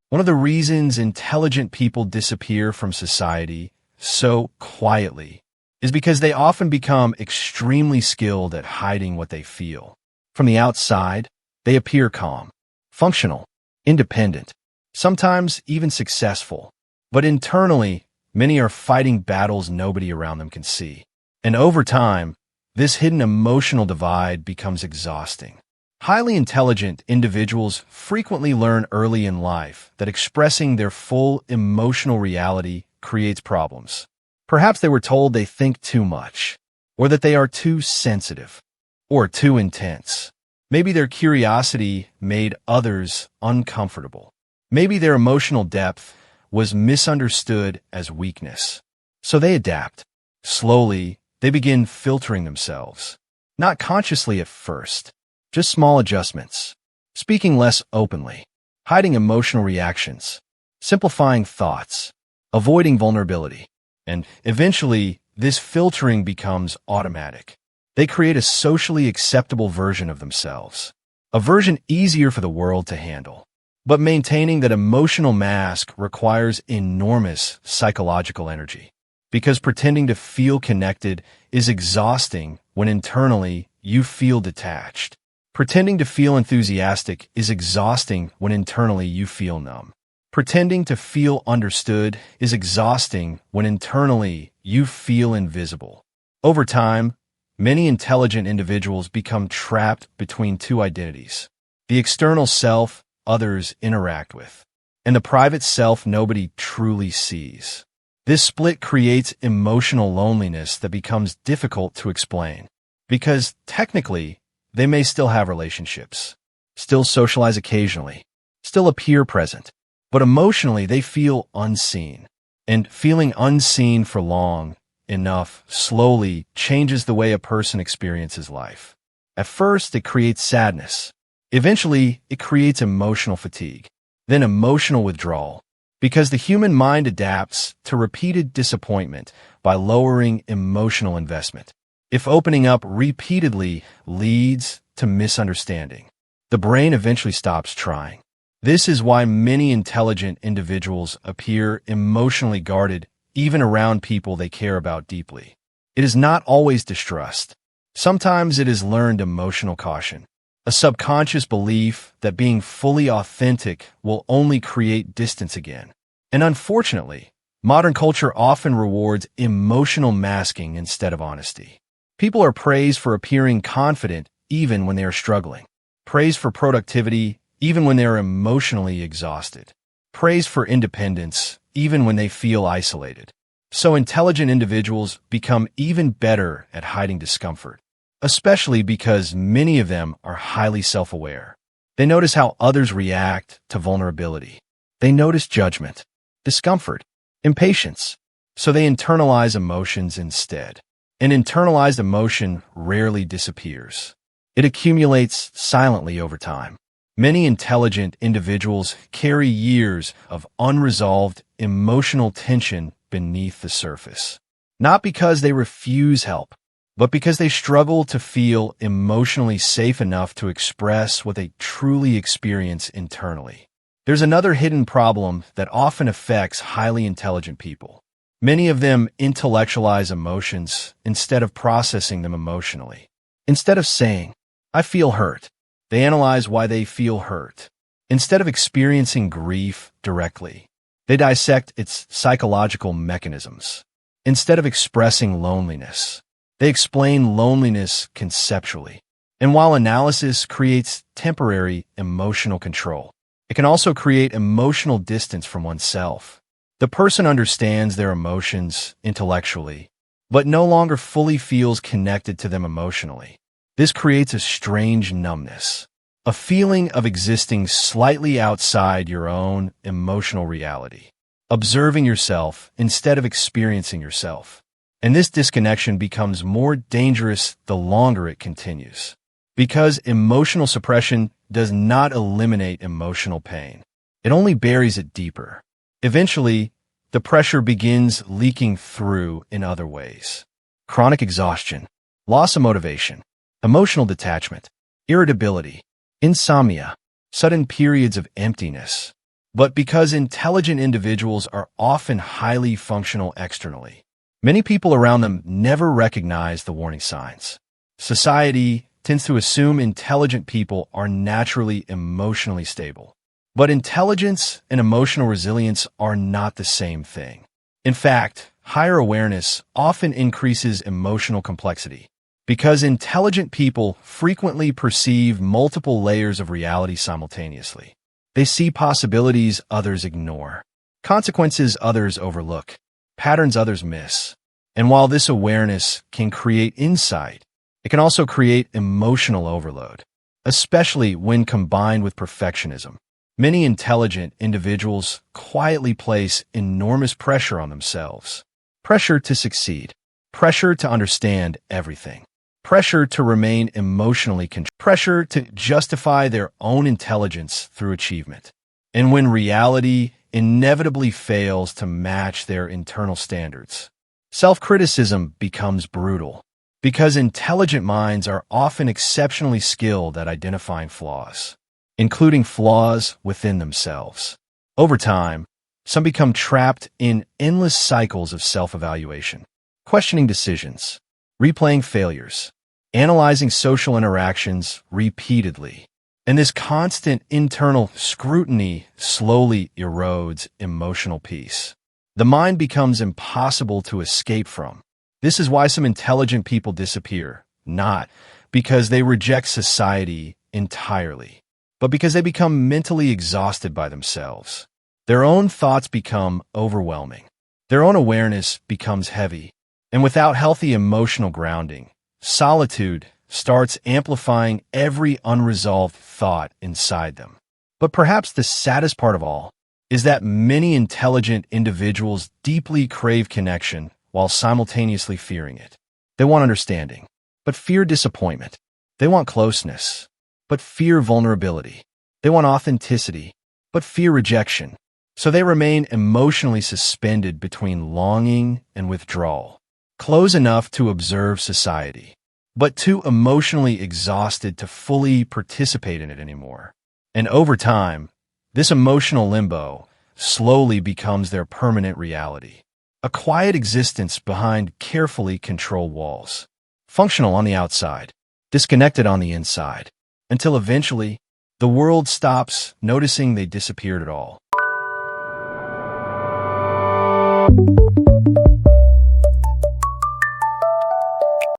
One of the reasons intelligent people disappear from society so quietly is because they often become extremely skilled at hiding what they feel. From the outside, they appear calm, functional, independent, sometimes even successful. But internally, many are fighting battles nobody around them can see. And over time, this hidden emotional divide becomes exhausting. Highly intelligent individuals frequently learn early in life that expressing their full emotional reality creates problems. Perhaps they were told they think too much, or that they are too sensitive, or too intense. Maybe their curiosity made others uncomfortable. Maybe their emotional depth was misunderstood as weakness. So they adapt. Slowly, they begin filtering themselves. Not consciously at first, just small adjustments. Speaking less openly, hiding emotional reactions, simplifying thoughts, avoiding vulnerability. And eventually, this filtering becomes automatic. They create a socially acceptable version of themselves, a version easier for the world to handle. But maintaining that emotional mask requires enormous psychological energy, because pretending to feel connected is exhausting when internally you feel detached. Pretending to feel enthusiastic is exhausting when internally you feel numb. Pretending to feel understood is exhausting when internally you feel invisible. Over time, many intelligent individuals become trapped between two identities: the external self others interact with, and the private self nobody truly sees. This split creates emotional loneliness that becomes difficult to explain, because technically, they may still have relationships, still socialize occasionally, still appear present, but emotionally they feel unseen. And feeling unseen for long enough slowly changes the way a person experiences life. At first, it creates sadness. Eventually, it creates emotional fatigue, then emotional withdrawal, Because the human mind adapts to repeated disappointment by lowering emotional investment. If opening up repeatedly leads to misunderstanding, the brain eventually stops trying. This is why many intelligent individuals appear emotionally guarded even around people they care about deeply. It is not always distrust. Sometimes it is learned emotional caution, a subconscious belief that being fully authentic will only create distance again. And unfortunately, modern culture often rewards emotional masking instead of honesty. People are praised for appearing confident even when they are struggling. Praised for productivity even when they are emotionally exhausted. Praised for independence even when they feel isolated. So intelligent individuals become even better at hiding discomfort, especially because many of them are highly self-aware. They notice how others react to vulnerability. They notice judgment, discomfort, impatience, so they internalize emotions instead. An internalized emotion rarely disappears. It accumulates silently over time. Many intelligent individuals carry years of unresolved emotional tension beneath the surface. Not because they refuse help, but because they struggle to feel emotionally safe enough to express what they truly experience internally. There's another hidden problem that often affects highly intelligent people. Many of them intellectualize emotions instead of processing them emotionally. Instead of saying, "I feel hurt," they analyze why they feel hurt. Instead of experiencing grief directly, they dissect its psychological mechanisms. Instead of expressing loneliness, they explain loneliness conceptually. And while analysis creates temporary emotional control, it can also create emotional distance from oneself. The person understands their emotions intellectually, but no longer fully feels connected to them emotionally. This creates a strange numbness, a feeling of existing slightly outside your own emotional reality, observing yourself instead of experiencing yourself. And this disconnection becomes more dangerous the longer it continues, because emotional suppression does not eliminate emotional pain. It only buries it deeper. Eventually, the pressure begins leaking through in other ways. Chronic exhaustion, loss of motivation, emotional detachment, irritability, insomnia, sudden periods of emptiness. But because intelligent individuals are often highly functional externally, many people around them never recognize the warning signs. Society tends to assume intelligent people are naturally emotionally stable. But intelligence and emotional resilience are not the same thing. In fact, higher awareness often increases emotional complexity, because intelligent people frequently perceive multiple layers of reality simultaneously. They see possibilities others ignore, consequences others overlook, patterns others miss. And while this awareness can create insight, it can also create emotional overload, especially when combined with perfectionism. Many intelligent individuals quietly place enormous pressure on themselves. Pressure to succeed, pressure to understand everything, pressure to remain emotionally controlled, pressure to justify their own intelligence through achievement. And when reality inevitably fails to match their internal standards, self-criticism becomes brutal, because intelligent minds are often exceptionally skilled at identifying flaws, including flaws within themselves. Over time, some become trapped in endless cycles of self-evaluation, questioning decisions, replaying failures, analyzing social interactions repeatedly. And this constant internal scrutiny slowly erodes emotional peace. The mind becomes impossible to escape from. This is why some intelligent people disappear, not because they reject society entirely, but because they become mentally exhausted by themselves. Their own thoughts become overwhelming. Their own awareness becomes heavy. And without healthy emotional grounding, solitude starts amplifying every unresolved thought inside them. But perhaps the saddest part of all is that many intelligent individuals deeply crave connection while simultaneously fearing it. They want understanding, but fear disappointment. They want closeness, but fear vulnerability. They want authenticity, but fear rejection. So they remain emotionally suspended between longing and withdrawal, close enough to observe society, but too emotionally exhausted to fully participate in it anymore. And over time, this emotional limbo slowly becomes their permanent reality. A quiet existence behind carefully controlled walls, functional on the outside, disconnected on the inside, until eventually the world stops noticing they disappeared at all.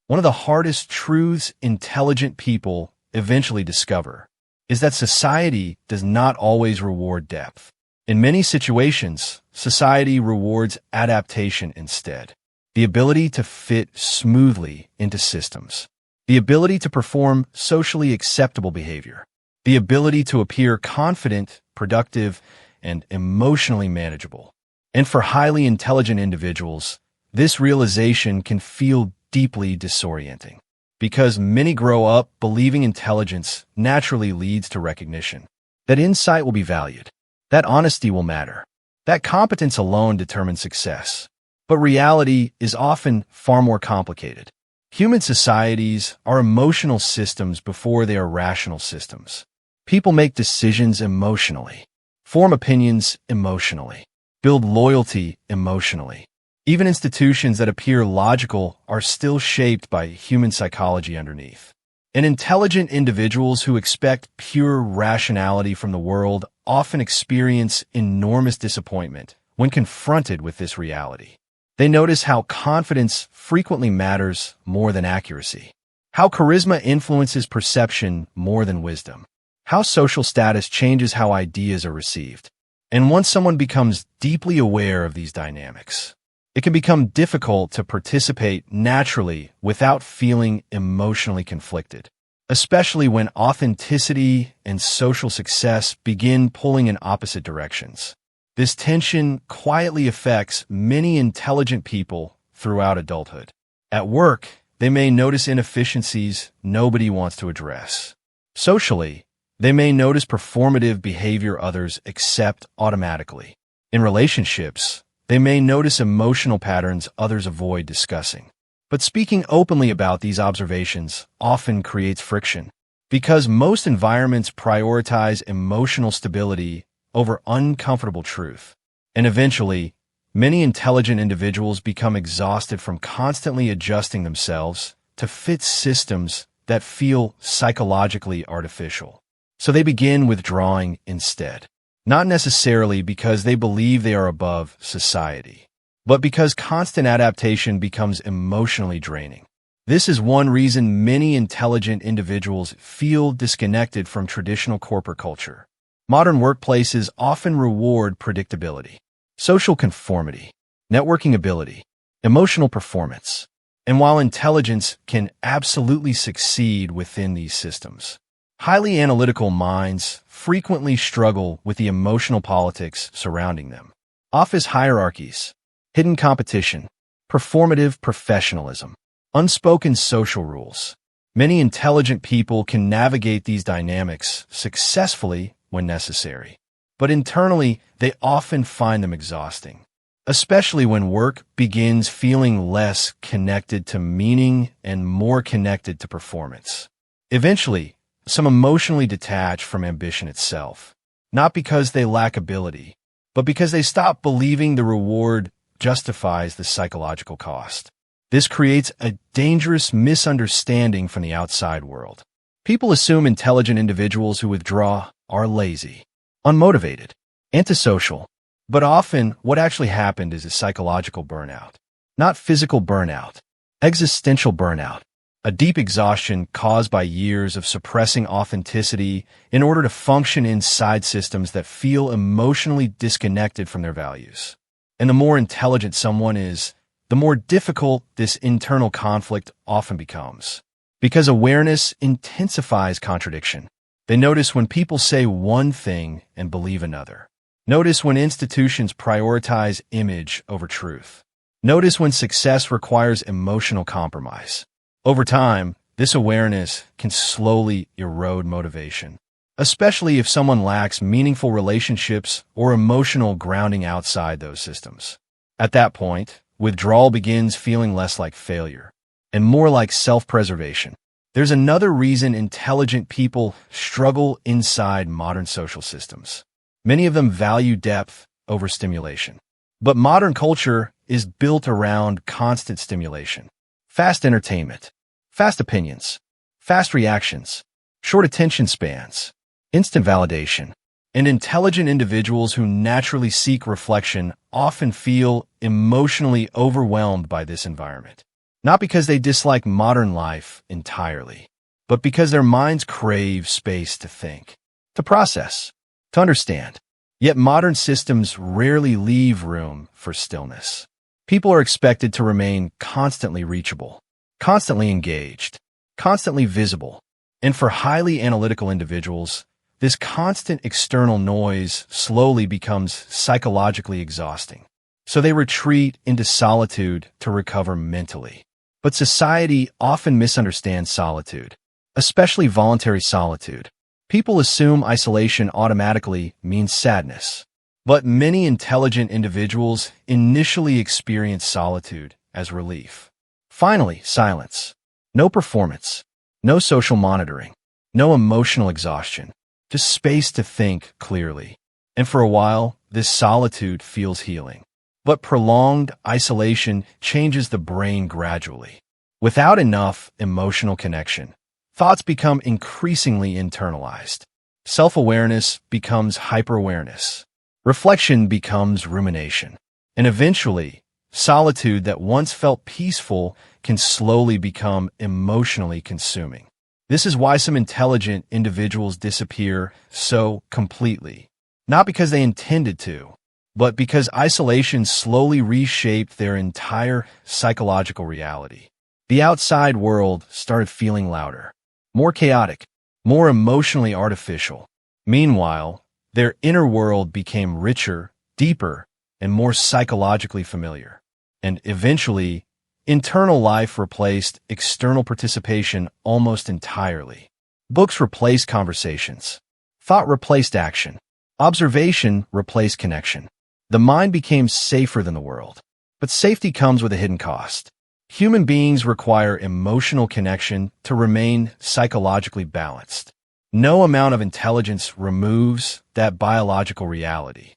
One of the hardest truths intelligent people eventually discover is that society does not always reward depth. In many situations, society rewards adaptation instead. The ability to fit smoothly into systems. The ability to perform socially acceptable behavior. The ability to appear confident, productive, and emotionally manageable. And for highly intelligent individuals, this realization can feel deeply disorienting, because many grow up believing intelligence naturally leads to recognition, that insight will be valued, that honesty will matter, that competence alone determines success. But reality is often far more complicated. Human societies are emotional systems before they are rational systems. People make decisions emotionally, form opinions emotionally, build loyalty emotionally. Even institutions that appear logical are still shaped by human psychology underneath. And intelligent individuals who expect pure rationality from the world often experience enormous disappointment when confronted with this reality. They notice how confidence frequently matters more than accuracy, how charisma influences perception more than wisdom, how social status changes how ideas are received. And once someone becomes deeply aware of these dynamics, it can become difficult to participate naturally without feeling emotionally conflicted, especially when authenticity and social success begin pulling in opposite directions. This tension quietly affects many intelligent people throughout adulthood. At work, they may notice inefficiencies nobody wants to address. Socially, they may notice performative behavior others accept automatically. In relationships, they may notice emotional patterns others avoid discussing. But speaking openly about these observations often creates friction, because most environments prioritize emotional stability over uncomfortable truth. And eventually, many intelligent individuals become exhausted from constantly adjusting themselves to fit systems that feel psychologically artificial. So they begin withdrawing instead. Not necessarily because they believe they are above society, but because constant adaptation becomes emotionally draining. This is one reason many intelligent individuals feel disconnected from traditional corporate culture. Modern workplaces often reward predictability, social conformity, networking ability, emotional performance. And while intelligence can absolutely succeed within these systems, highly analytical minds frequently struggle with the emotional politics surrounding them. Office hierarchies, hidden competition, performative professionalism, unspoken social rules. Many intelligent people can navigate these dynamics successfully when necessary, but internally they often find them exhausting, especially when work begins feeling less connected to meaning and more connected to performance. Eventually, some emotionally detach from ambition itself, not because they lack ability, but because they stop believing the reward justifies the psychological cost. This creates a dangerous misunderstanding from the outside world. People assume intelligent individuals who withdraw are lazy, unmotivated, antisocial, but often what actually happened is a psychological burnout, not physical burnout, existential burnout. A deep exhaustion caused by years of suppressing authenticity in order to function inside systems that feel emotionally disconnected from their values. And the more intelligent someone is, the more difficult this internal conflict often becomes. Because awareness intensifies contradiction. They notice when people say one thing and believe another. Notice when institutions prioritize image over truth. Notice when success requires emotional compromise. Over time, this awareness can slowly erode motivation. especially if someone lacks meaningful relationships or emotional grounding outside those systems. At that point, withdrawal begins feeling less like failure and more like self-preservation. There's another reason intelligent people struggle inside modern social systems. Many of them value depth over stimulation. But modern culture is built around constant stimulation. Fast entertainment, fast opinions, fast reactions, short attention spans, instant validation. And intelligent individuals who naturally seek reflection often feel emotionally overwhelmed by this environment. Not because they dislike modern life entirely, but because their minds crave space to think, to process, to understand. Yet modern systems rarely leave room for stillness. People are expected to remain constantly reachable, constantly engaged, constantly visible. And for highly analytical individuals, this constant external noise slowly becomes psychologically exhausting. So they retreat into solitude to recover mentally. But society often misunderstands solitude, especially voluntary solitude. People assume isolation automatically means sadness. But many intelligent individuals initially experience solitude as relief. Finally, silence. No performance, no social monitoring, no emotional exhaustion, just space to think clearly. And for a while, this solitude feels healing. But prolonged isolation changes the brain gradually. Without enough emotional connection, thoughts become increasingly internalized. Self-awareness becomes hyper-awareness. Reflection becomes rumination. And eventually, solitude that once felt peaceful can slowly become emotionally consuming. This is why some intelligent individuals disappear so completely. Not because they intended to, but because isolation slowly reshaped their entire psychological reality. The outside world started feeling louder, more chaotic, more emotionally artificial. Meanwhile, their inner world became richer, deeper, and more psychologically familiar. And eventually, internal life replaced external participation almost entirely. Books replaced conversations. Thought replaced action. Observation replaced connection. The mind became safer than the world. But safety comes with a hidden cost. Human beings require emotional connection to remain psychologically balanced. No amount of intelligence removes that biological reality.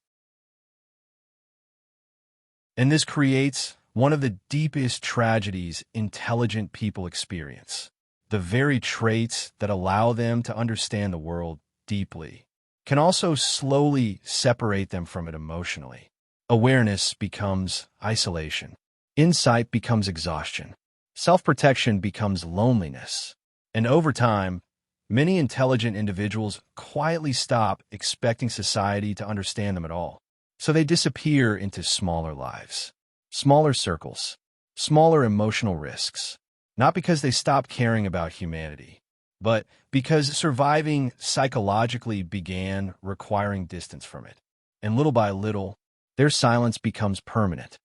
And this creates one of the deepest tragedies intelligent people experience. The very traits that allow them to understand the world deeply can also slowly separate them from it emotionally. Awareness becomes isolation. Insight becomes exhaustion. Self-protection becomes loneliness. And over time, many intelligent individuals quietly stop expecting society to understand them at all. So they disappear into smaller lives, smaller circles, smaller emotional risks. Not because they stopped caring about humanity, but because surviving psychologically began requiring distance from it. And little by little, their silence becomes permanent.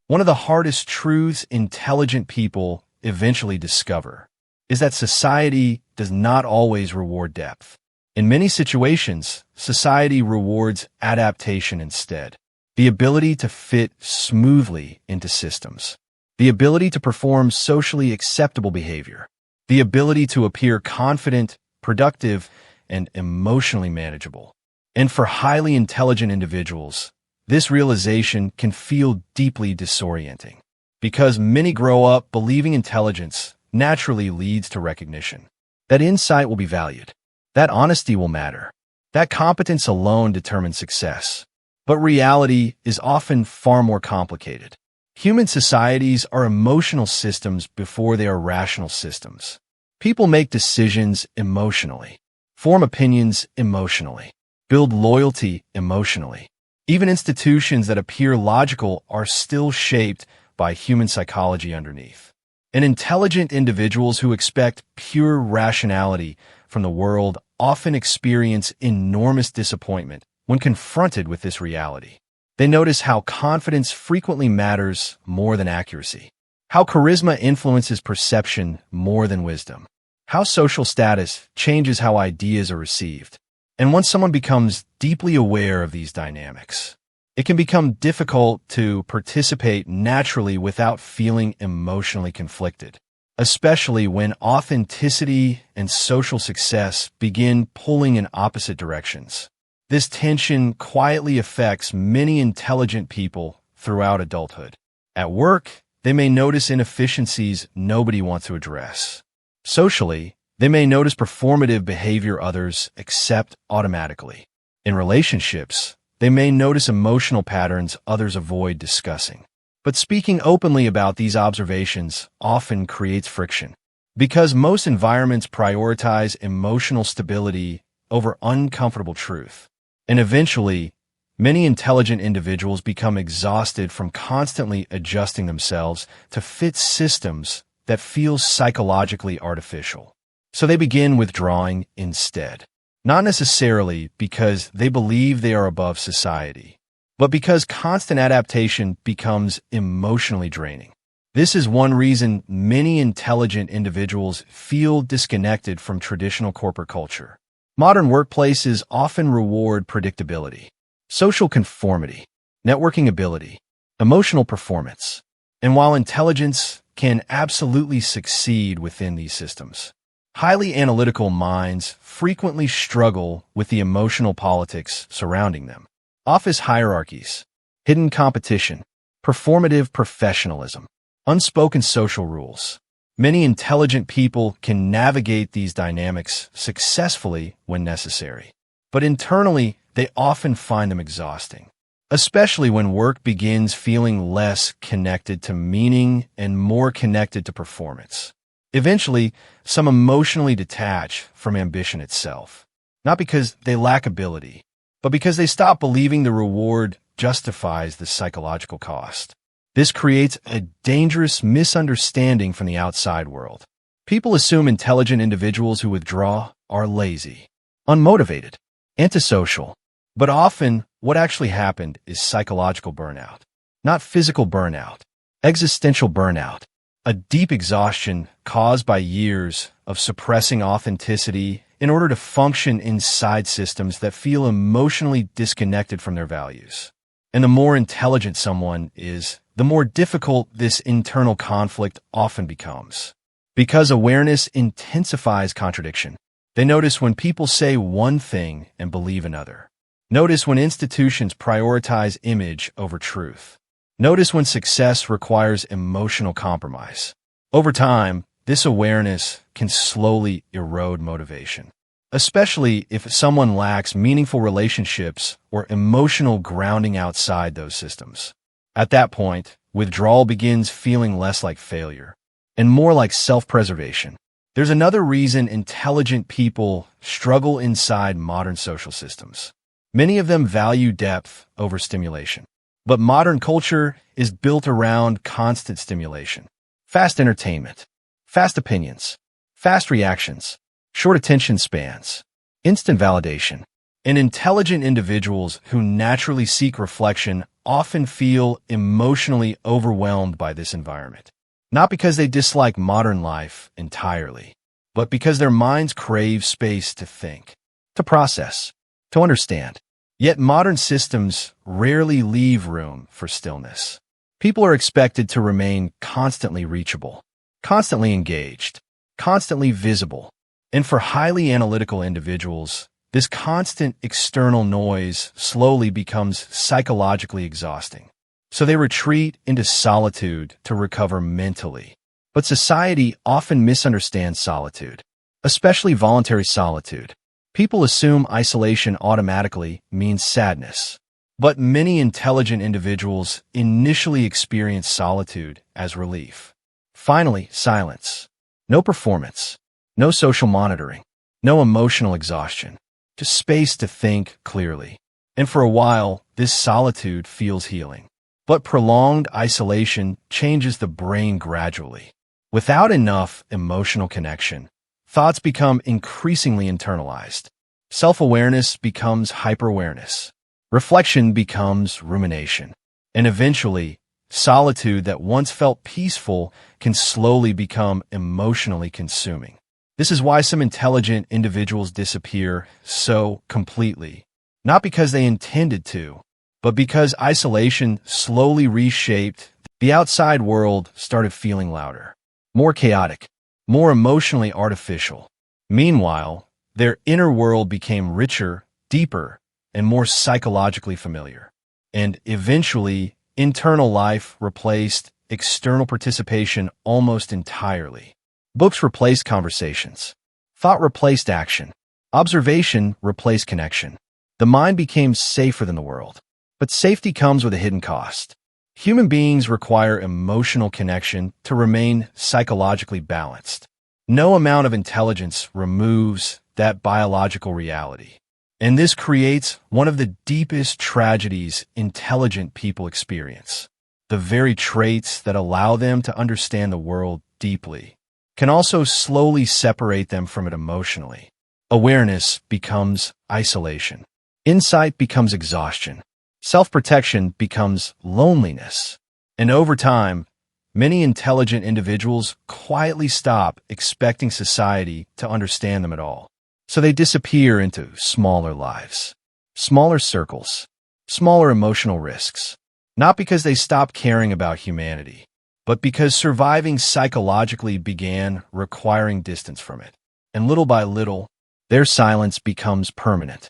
One of the hardest truths intelligent people eventually discover is that society does not always reward depth. In many situations, society rewards adaptation instead. The ability to fit smoothly into systems. The ability to perform socially acceptable behavior. The ability to appear confident, productive, and emotionally manageable. And for highly intelligent individuals, this realization can feel deeply disorienting, because many grow up believing intelligence naturally leads to recognition, that insight will be valued, that honesty will matter, that competence alone determines success. But reality is often far more complicated. Human societies are emotional systems before they are rational systems. People make decisions emotionally, form opinions emotionally, build loyalty emotionally. Even institutions that appear logical are still shaped by human psychology underneath. And intelligent individuals who expect pure rationality from the world often experience enormous disappointment when confronted with this reality. They notice how confidence frequently matters more than accuracy, how charisma influences perception more than wisdom, how social status changes how ideas are received. And once someone becomes deeply aware of these dynamics, it can become difficult to participate naturally without feeling emotionally conflicted, especially when authenticity and social success begin pulling in opposite directions. This tension quietly affects many intelligent people throughout adulthood. At work, they may notice inefficiencies nobody wants to address. Socially, they may notice performative behavior others accept automatically. In relationships, they may notice emotional patterns others avoid discussing. But speaking openly about these observations often creates friction, because most environments prioritize emotional stability over uncomfortable truth. And eventually, many intelligent individuals become exhausted from constantly adjusting themselves to fit systems that feel psychologically artificial. So they begin withdrawing instead. Not necessarily because they believe they are above society, but because constant adaptation becomes emotionally draining. This is one reason many intelligent individuals feel disconnected from traditional corporate culture. Modern workplaces often reward predictability, social conformity, networking ability, emotional performance. And while intelligence can absolutely succeed within these systems, highly analytical minds frequently struggle with the emotional politics surrounding them. Office hierarchies, hidden competition, performative professionalism, unspoken social rules. Many intelligent people can navigate these dynamics successfully when necessary, but internally, they often find them exhausting, especially when work begins feeling less connected to meaning and more connected to performance. Eventually, some emotionally detach from ambition itself, not because they lack ability, but because they stop believing the reward justifies the psychological cost. This creates a dangerous misunderstanding from the outside world. People assume intelligent individuals who withdraw are lazy, unmotivated, antisocial. But often, what actually happened is psychological burnout, not physical burnout, existential burnout, a deep exhaustion caused by years of suppressing authenticity in order to function inside systems that feel emotionally disconnected from their values. And the more intelligent someone is, the more difficult this internal conflict often becomes. Because awareness intensifies contradiction. They notice when people say one thing and believe another. Notice when institutions prioritize image over truth. Notice when success requires emotional compromise. Over time, this awareness can slowly erode motivation, especially if someone lacks meaningful relationships or emotional grounding outside those systems. At that point, withdrawal begins feeling less like failure and more like self-preservation. There's another reason intelligent people struggle inside modern social systems. Many of them value depth over stimulation. But modern culture is built around constant stimulation. Fast entertainment, fast opinions, fast reactions, short attention spans, instant validation. And intelligent individuals who naturally seek reflection often feel emotionally overwhelmed by this environment. Not because they dislike modern life entirely, but because their minds crave space to think, to process, to understand. Yet modern systems rarely leave room for stillness. People are expected to remain constantly reachable, constantly engaged, constantly visible. And for highly analytical individuals, this constant external noise slowly becomes psychologically exhausting. So they retreat into solitude to recover mentally. But society often misunderstands solitude, especially voluntary solitude. People assume isolation automatically means sadness. But many intelligent individuals initially experience solitude as relief. Finally, silence. No performance. No social monitoring. No emotional exhaustion. Just space to think clearly. And for a while, this solitude feels healing. But prolonged isolation changes the brain gradually. Without enough emotional connection, thoughts become increasingly internalized. Self-awareness becomes hyper-awareness. Reflection becomes rumination. And eventually, solitude that once felt peaceful can slowly become emotionally consuming. This is why some intelligent individuals disappear so completely. Not because they intended to, but because isolation slowly reshaped. The outside world started feeling louder, more chaotic, more emotionally artificial. Meanwhile, their inner world became richer, deeper, and more psychologically familiar. And eventually, internal life replaced external participation almost entirely. Books replaced conversations. Thought replaced action. Observation replaced connection. The mind became safer than the world. But safety comes with a hidden cost. Human beings require emotional connection to remain psychologically balanced. No amount of intelligence removes that biological reality. And this creates one of the deepest tragedies intelligent people experience. The very traits that allow them to understand the world deeply can also slowly separate them from it emotionally. Awareness becomes isolation. Insight becomes exhaustion. Self-protection becomes loneliness. And over time, many intelligent individuals quietly stop expecting society to understand them at all. So they disappear into smaller lives, smaller circles, smaller emotional risks. Not because they stopped caring about humanity, but because surviving psychologically began requiring distance from it. And little by little, their silence becomes permanent.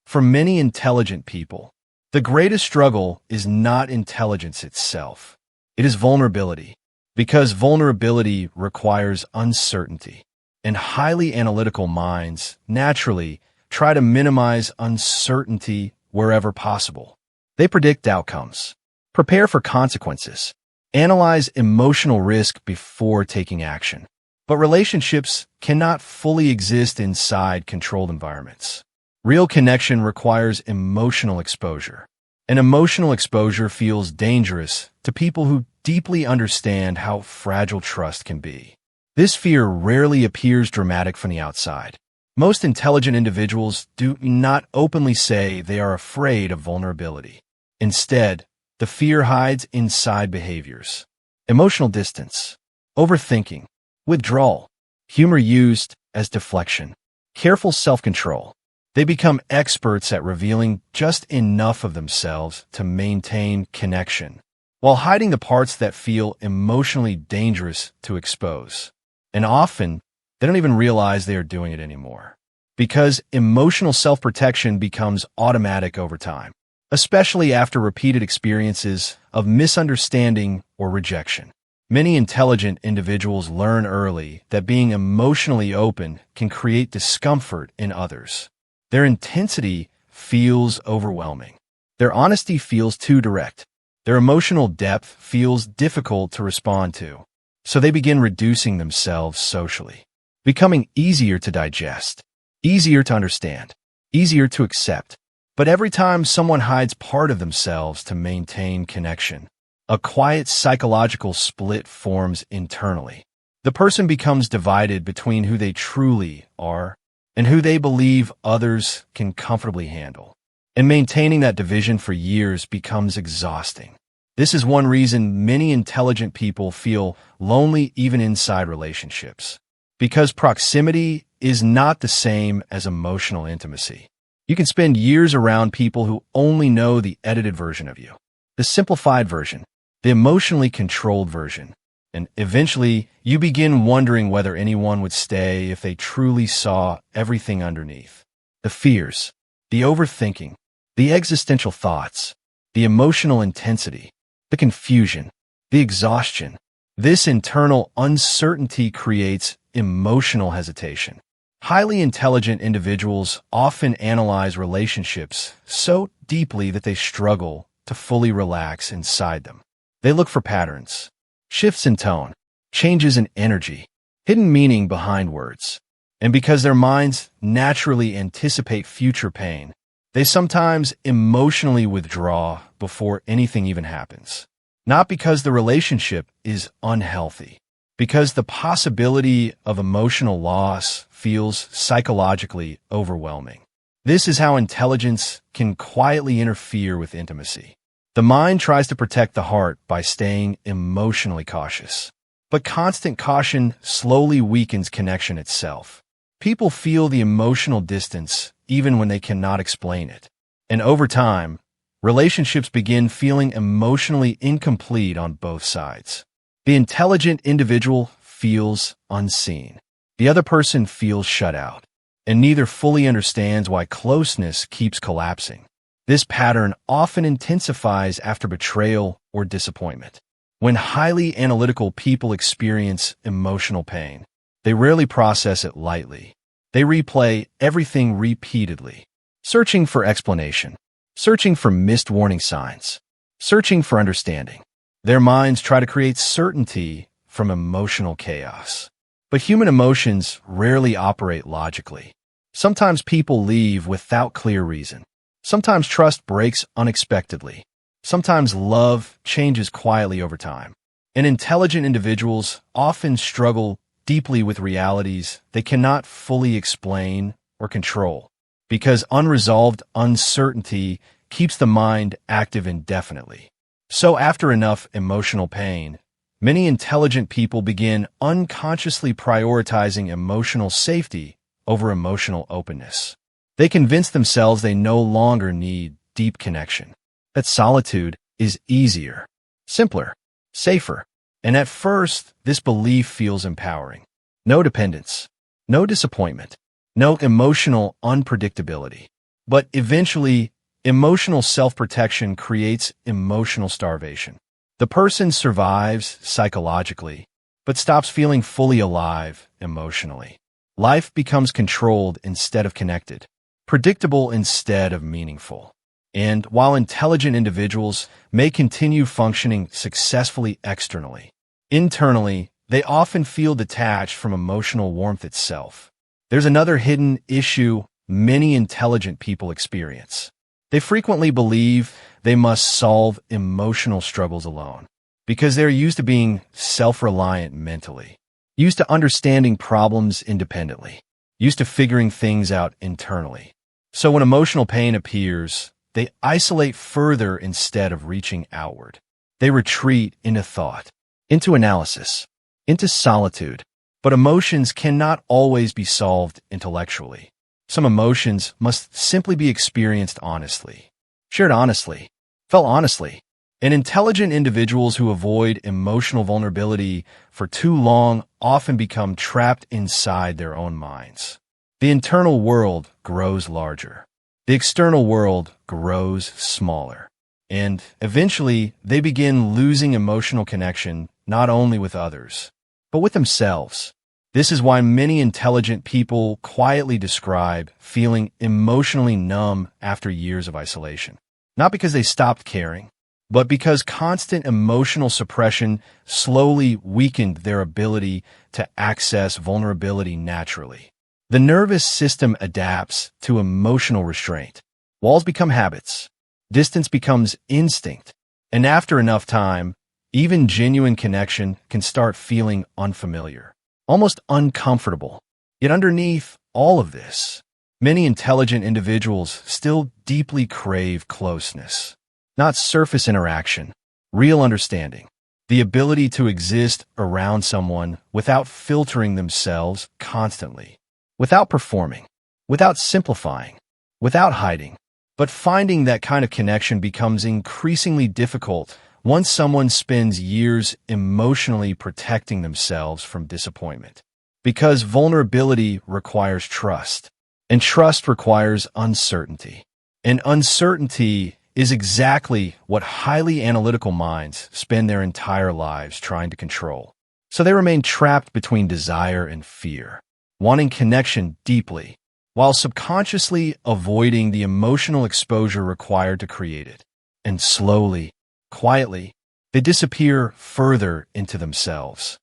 For many intelligent people, the greatest struggle is not intelligence itself. It is vulnerability, because vulnerability requires uncertainty, and highly analytical minds naturally try to minimize uncertainty wherever possible. They predict outcomes, prepare for consequences, analyze emotional risk before taking action. But relationships cannot fully exist inside controlled environments. Real connection requires emotional exposure. And emotional exposure feels dangerous to people who deeply understand how fragile trust can be. This fear rarely appears dramatic from the outside. Most intelligent individuals do not openly say they are afraid of vulnerability. Instead, the fear hides inside behaviors. Emotional distance, overthinking, withdrawal, humor used as deflection, careful self-control. They become experts at revealing just enough of themselves to maintain connection, while hiding the parts that feel emotionally dangerous to expose. And often, they don't even realize they are doing it anymore. Because emotional self-protection becomes automatic over time, especially after repeated experiences of misunderstanding or rejection. Many intelligent individuals learn early that being emotionally open can create discomfort in others. Their intensity feels overwhelming. Their honesty feels too direct. Their emotional depth feels difficult to respond to. So they begin reducing themselves socially, becoming easier to digest, easier to understand, easier to accept. But every time someone hides part of themselves to maintain connection, a quiet psychological split forms internally. The person becomes divided between who they truly are and who they believe others can comfortably handle. And maintaining that division for years becomes exhausting. This is one reason many intelligent people feel lonely even inside relationships. Because proximity is not the same as emotional intimacy. You can spend years around people who only know the edited version of you, the simplified version, the emotionally controlled version. And eventually, you begin wondering whether anyone would stay if they truly saw everything underneath. The fears, the overthinking, the existential thoughts, the emotional intensity, the confusion, the exhaustion. This internal uncertainty creates emotional hesitation. Highly intelligent individuals often analyze relationships so deeply that they struggle to fully relax inside them. They look for patterns, shifts in tone, changes in energy, hidden meaning behind words. And because their minds naturally anticipate future pain, they sometimes emotionally withdraw before anything even happens. Not because the relationship is unhealthy, because the possibility of emotional loss feels psychologically overwhelming. This is how intelligence can quietly interfere with intimacy. The mind tries to protect the heart by staying emotionally cautious. But constant caution slowly weakens connection itself. People feel the emotional distance even when they cannot explain it. And over time, relationships begin feeling emotionally incomplete on both sides. The intelligent individual feels unseen. The other person feels shut out. And neither fully understands why closeness keeps collapsing. This pattern often intensifies after betrayal or disappointment. When highly analytical people experience emotional pain, they rarely process it lightly. They replay everything repeatedly, searching for explanation, searching for missed warning signs, searching for understanding. Their minds try to create certainty from emotional chaos. But human emotions rarely operate logically. Sometimes people leave without clear reason. Sometimes trust breaks unexpectedly. Sometimes love changes quietly over time. And intelligent individuals often struggle deeply with realities they cannot fully explain or control, because unresolved uncertainty keeps the mind active indefinitely. So after enough emotional pain, many intelligent people begin unconsciously prioritizing emotional safety over emotional openness. They convince themselves they no longer need deep connection, that solitude is easier, simpler, safer. And at first, this belief feels empowering. No dependence, no disappointment, no emotional unpredictability. But eventually, emotional self-protection creates emotional starvation. The person survives psychologically, but stops feeling fully alive emotionally. Life becomes controlled instead of connected, predictable instead of meaningful. And while intelligent individuals may continue functioning successfully externally, internally, they often feel detached from emotional warmth itself. There's another hidden issue many intelligent people experience. They frequently believe they must solve emotional struggles alone, because they're used to being self-reliant mentally, used to understanding problems independently, used to figuring things out internally. So when emotional pain appears, they isolate further instead of reaching outward. They retreat into thought, into analysis, into solitude. But emotions cannot always be solved intellectually. Some emotions must simply be experienced honestly, shared honestly, felt honestly. And intelligent individuals who avoid emotional vulnerability for too long often become trapped inside their own minds. The internal world grows larger. The external world grows smaller. And eventually, they begin losing emotional connection not only with others, but with themselves. This is why many intelligent people quietly describe feeling emotionally numb after years of isolation. Not because they stopped caring, but because constant emotional suppression slowly weakened their ability to access vulnerability naturally. The nervous system adapts to emotional restraint. Walls become habits. Distance becomes instinct. And after enough time, even genuine connection can start feeling unfamiliar, almost uncomfortable. Yet underneath all of this, many intelligent individuals still deeply crave closeness. Not surface interaction, real understanding. The ability to exist around someone without filtering themselves constantly, without performing, without simplifying, without hiding. But finding that kind of connection becomes increasingly difficult once someone spends years emotionally protecting themselves from disappointment. Because vulnerability requires trust, and trust requires uncertainty. And uncertainty is exactly what highly analytical minds spend their entire lives trying to control. So they remain trapped between desire and fear, wanting connection deeply, while subconsciously avoiding the emotional exposure required to create it. And slowly, quietly, they disappear further into themselves.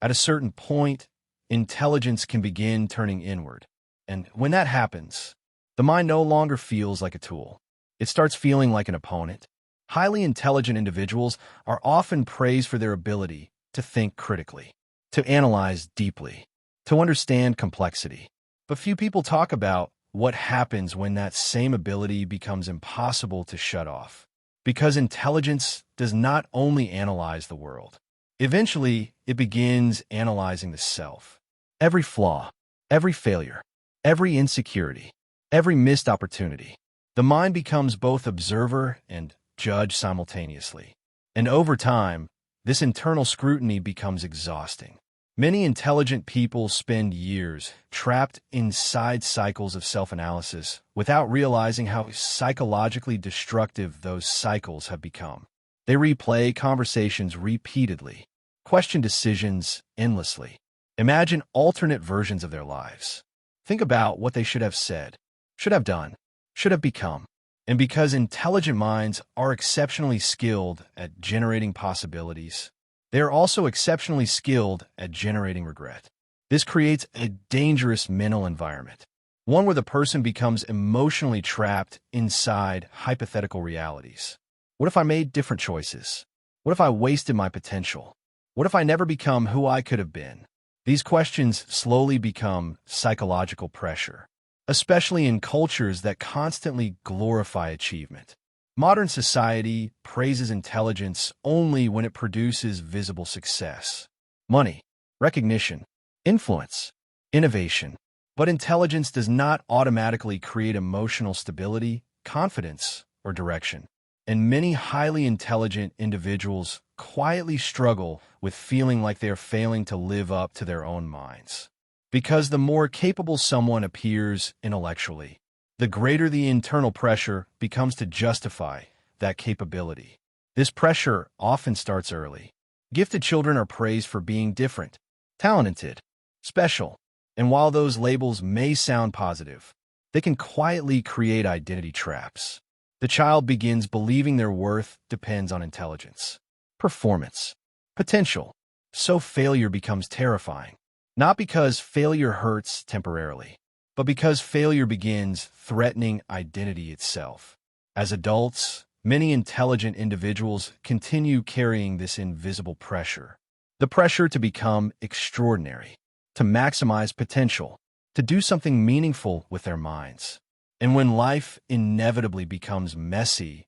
At a certain point, intelligence can begin turning inward. And when that happens, the mind no longer feels like a tool. It starts feeling like an opponent. Highly intelligent individuals are often praised for their ability to think critically, to analyze deeply, to understand complexity. But few people talk about what happens when that same ability becomes impossible to shut off. Because intelligence does not only analyze the world. Eventually, it begins analyzing the self. Every flaw, every failure, every insecurity, every missed opportunity. The mind becomes both observer and judge simultaneously. And over time, this internal scrutiny becomes exhausting. Many intelligent people spend years trapped inside cycles of self-analysis without realizing how psychologically destructive those cycles have become. They replay conversations repeatedly, question decisions endlessly, imagine alternate versions of their lives. Think about what they should have said, should have done, should have become. And because intelligent minds are exceptionally skilled at generating possibilities, they are also exceptionally skilled at generating regret. This creates a dangerous mental environment, one where the person becomes emotionally trapped inside hypothetical realities. What if I made different choices? What if I wasted my potential? What if I never become who I could have been? These questions slowly become psychological pressure, especially in cultures that constantly glorify achievement. Modern society praises intelligence only when it produces visible success, money, recognition, influence, innovation. But intelligence does not automatically create emotional stability, confidence, or direction. And many highly intelligent individuals quietly struggle with feeling like they are failing to live up to their own minds. Because the more capable someone appears intellectually, the greater the internal pressure becomes to justify that capability. This pressure often starts early. Gifted children are praised for being different, talented, special, and while those labels may sound positive, they can quietly create identity traps. The child begins believing their worth depends on intelligence, performance, potential, so failure becomes terrifying. Not because failure hurts temporarily, but because failure begins threatening identity itself. As adults, many intelligent individuals continue carrying this invisible pressure. The pressure to become extraordinary, to maximize potential, to do something meaningful with their minds. And when life inevitably becomes messy,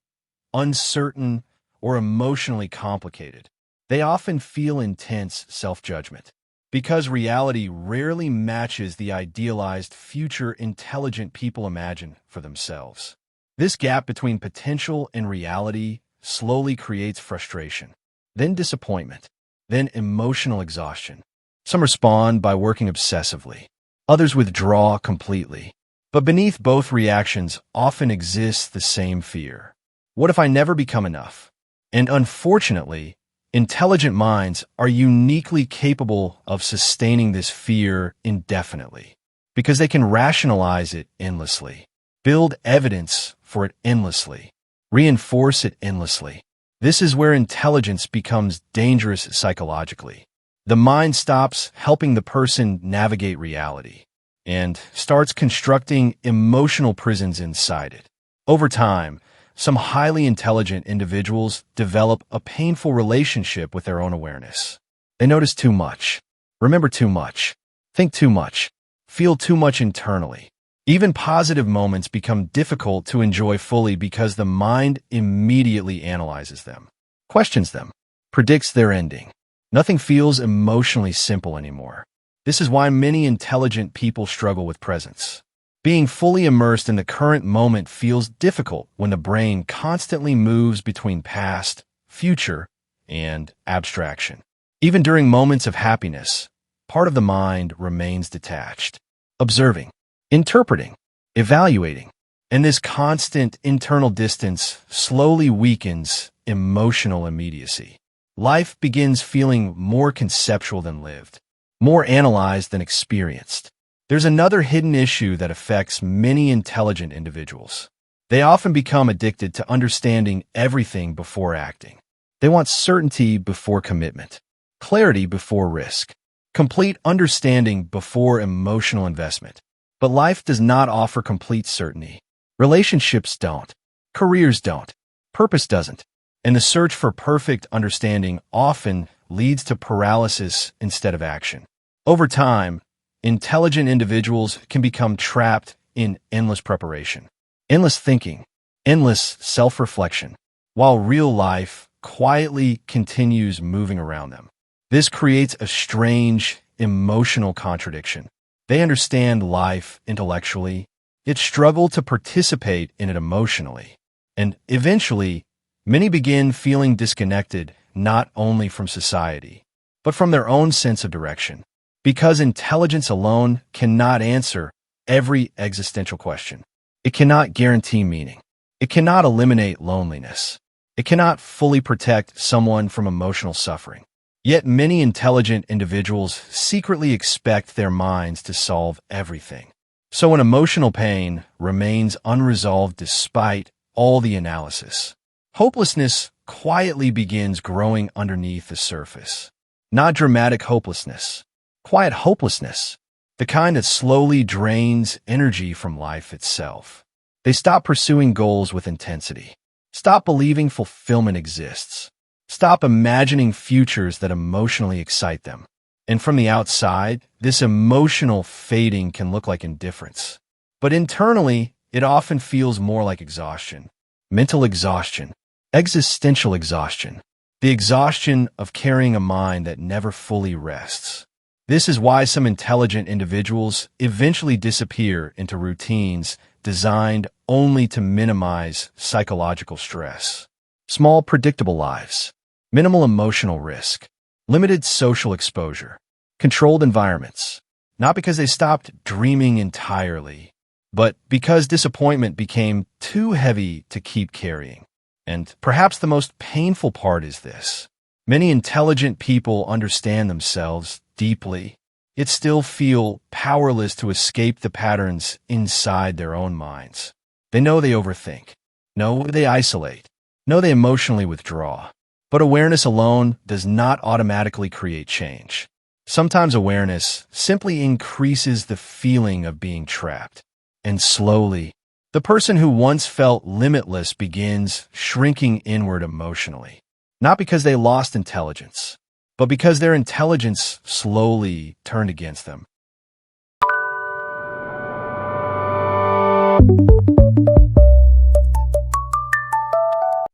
uncertain, or emotionally complicated, they often feel intense self-judgment. Because reality rarely matches the idealized future intelligent people imagine for themselves. This gap between potential and reality slowly creates frustration, then disappointment, then emotional exhaustion. Some respond by working obsessively. Others withdraw completely. But beneath both reactions often exists the same fear. What if I never become enough? And unfortunately, intelligent minds are uniquely capable of sustaining this fear indefinitely because they can rationalize it endlessly, build evidence for it endlessly, reinforce it endlessly. This is where intelligence becomes dangerous psychologically. The mind stops helping the person navigate reality and starts constructing emotional prisons inside it. Over time, some highly intelligent individuals develop a painful relationship with their own awareness. They notice too much, remember too much, think too much, feel too much internally. Even positive moments become difficult to enjoy fully because the mind immediately analyzes them, questions them, predicts their ending. Nothing feels emotionally simple anymore. This is why many intelligent people struggle with presence. Being fully immersed in the current moment feels difficult when the brain constantly moves between past, future, and abstraction. Even during moments of happiness, part of the mind remains detached, observing, interpreting, evaluating, and this constant internal distance slowly weakens emotional immediacy. Life begins feeling more conceptual than lived, more analyzed than experienced. There's another hidden issue that affects many intelligent individuals. They often become addicted to understanding everything before acting. They want certainty before commitment, clarity before risk, complete understanding before emotional investment. But life does not offer complete certainty. Relationships don't. Careers don't. Purpose doesn't. And the search for perfect understanding often leads to paralysis instead of action. Over time, intelligent individuals can become trapped in endless preparation, endless thinking, endless self-reflection, while real life quietly continues moving around them. This creates a strange, emotional contradiction. They understand life intellectually, yet struggle to participate in it emotionally. And eventually, many begin feeling disconnected not only from society, but from their own sense of direction. Because intelligence alone cannot answer every existential question. It cannot guarantee meaning. It cannot eliminate loneliness. It cannot fully protect someone from emotional suffering. Yet many intelligent individuals secretly expect their minds to solve everything. So when emotional pain remains unresolved despite all the analysis, hopelessness quietly begins growing underneath the surface. Not dramatic hopelessness, quiet hopelessness, the kind that slowly drains energy from life itself. They stop pursuing goals with intensity, stop believing fulfillment exists, stop imagining futures that emotionally excite them. And from the outside, this emotional fading can look like indifference. But internally, it often feels more like exhaustion. Mental exhaustion, existential exhaustion, the exhaustion of carrying a mind that never fully rests. This is why some intelligent individuals eventually disappear into routines designed only to minimize psychological stress. Small, predictable lives, minimal emotional risk, limited social exposure, controlled environments, not because they stopped dreaming entirely, but because disappointment became too heavy to keep carrying. And perhaps the most painful part is this. Many intelligent people understand themselves deeply, yet still feel powerless to escape the patterns inside their own minds. They know they overthink, know they isolate, know they emotionally withdraw. But awareness alone does not automatically create change. Sometimes awareness simply increases the feeling of being trapped. And slowly, the person who once felt limitless begins shrinking inward emotionally. Not because they lost intelligence, but because their intelligence slowly turned against them.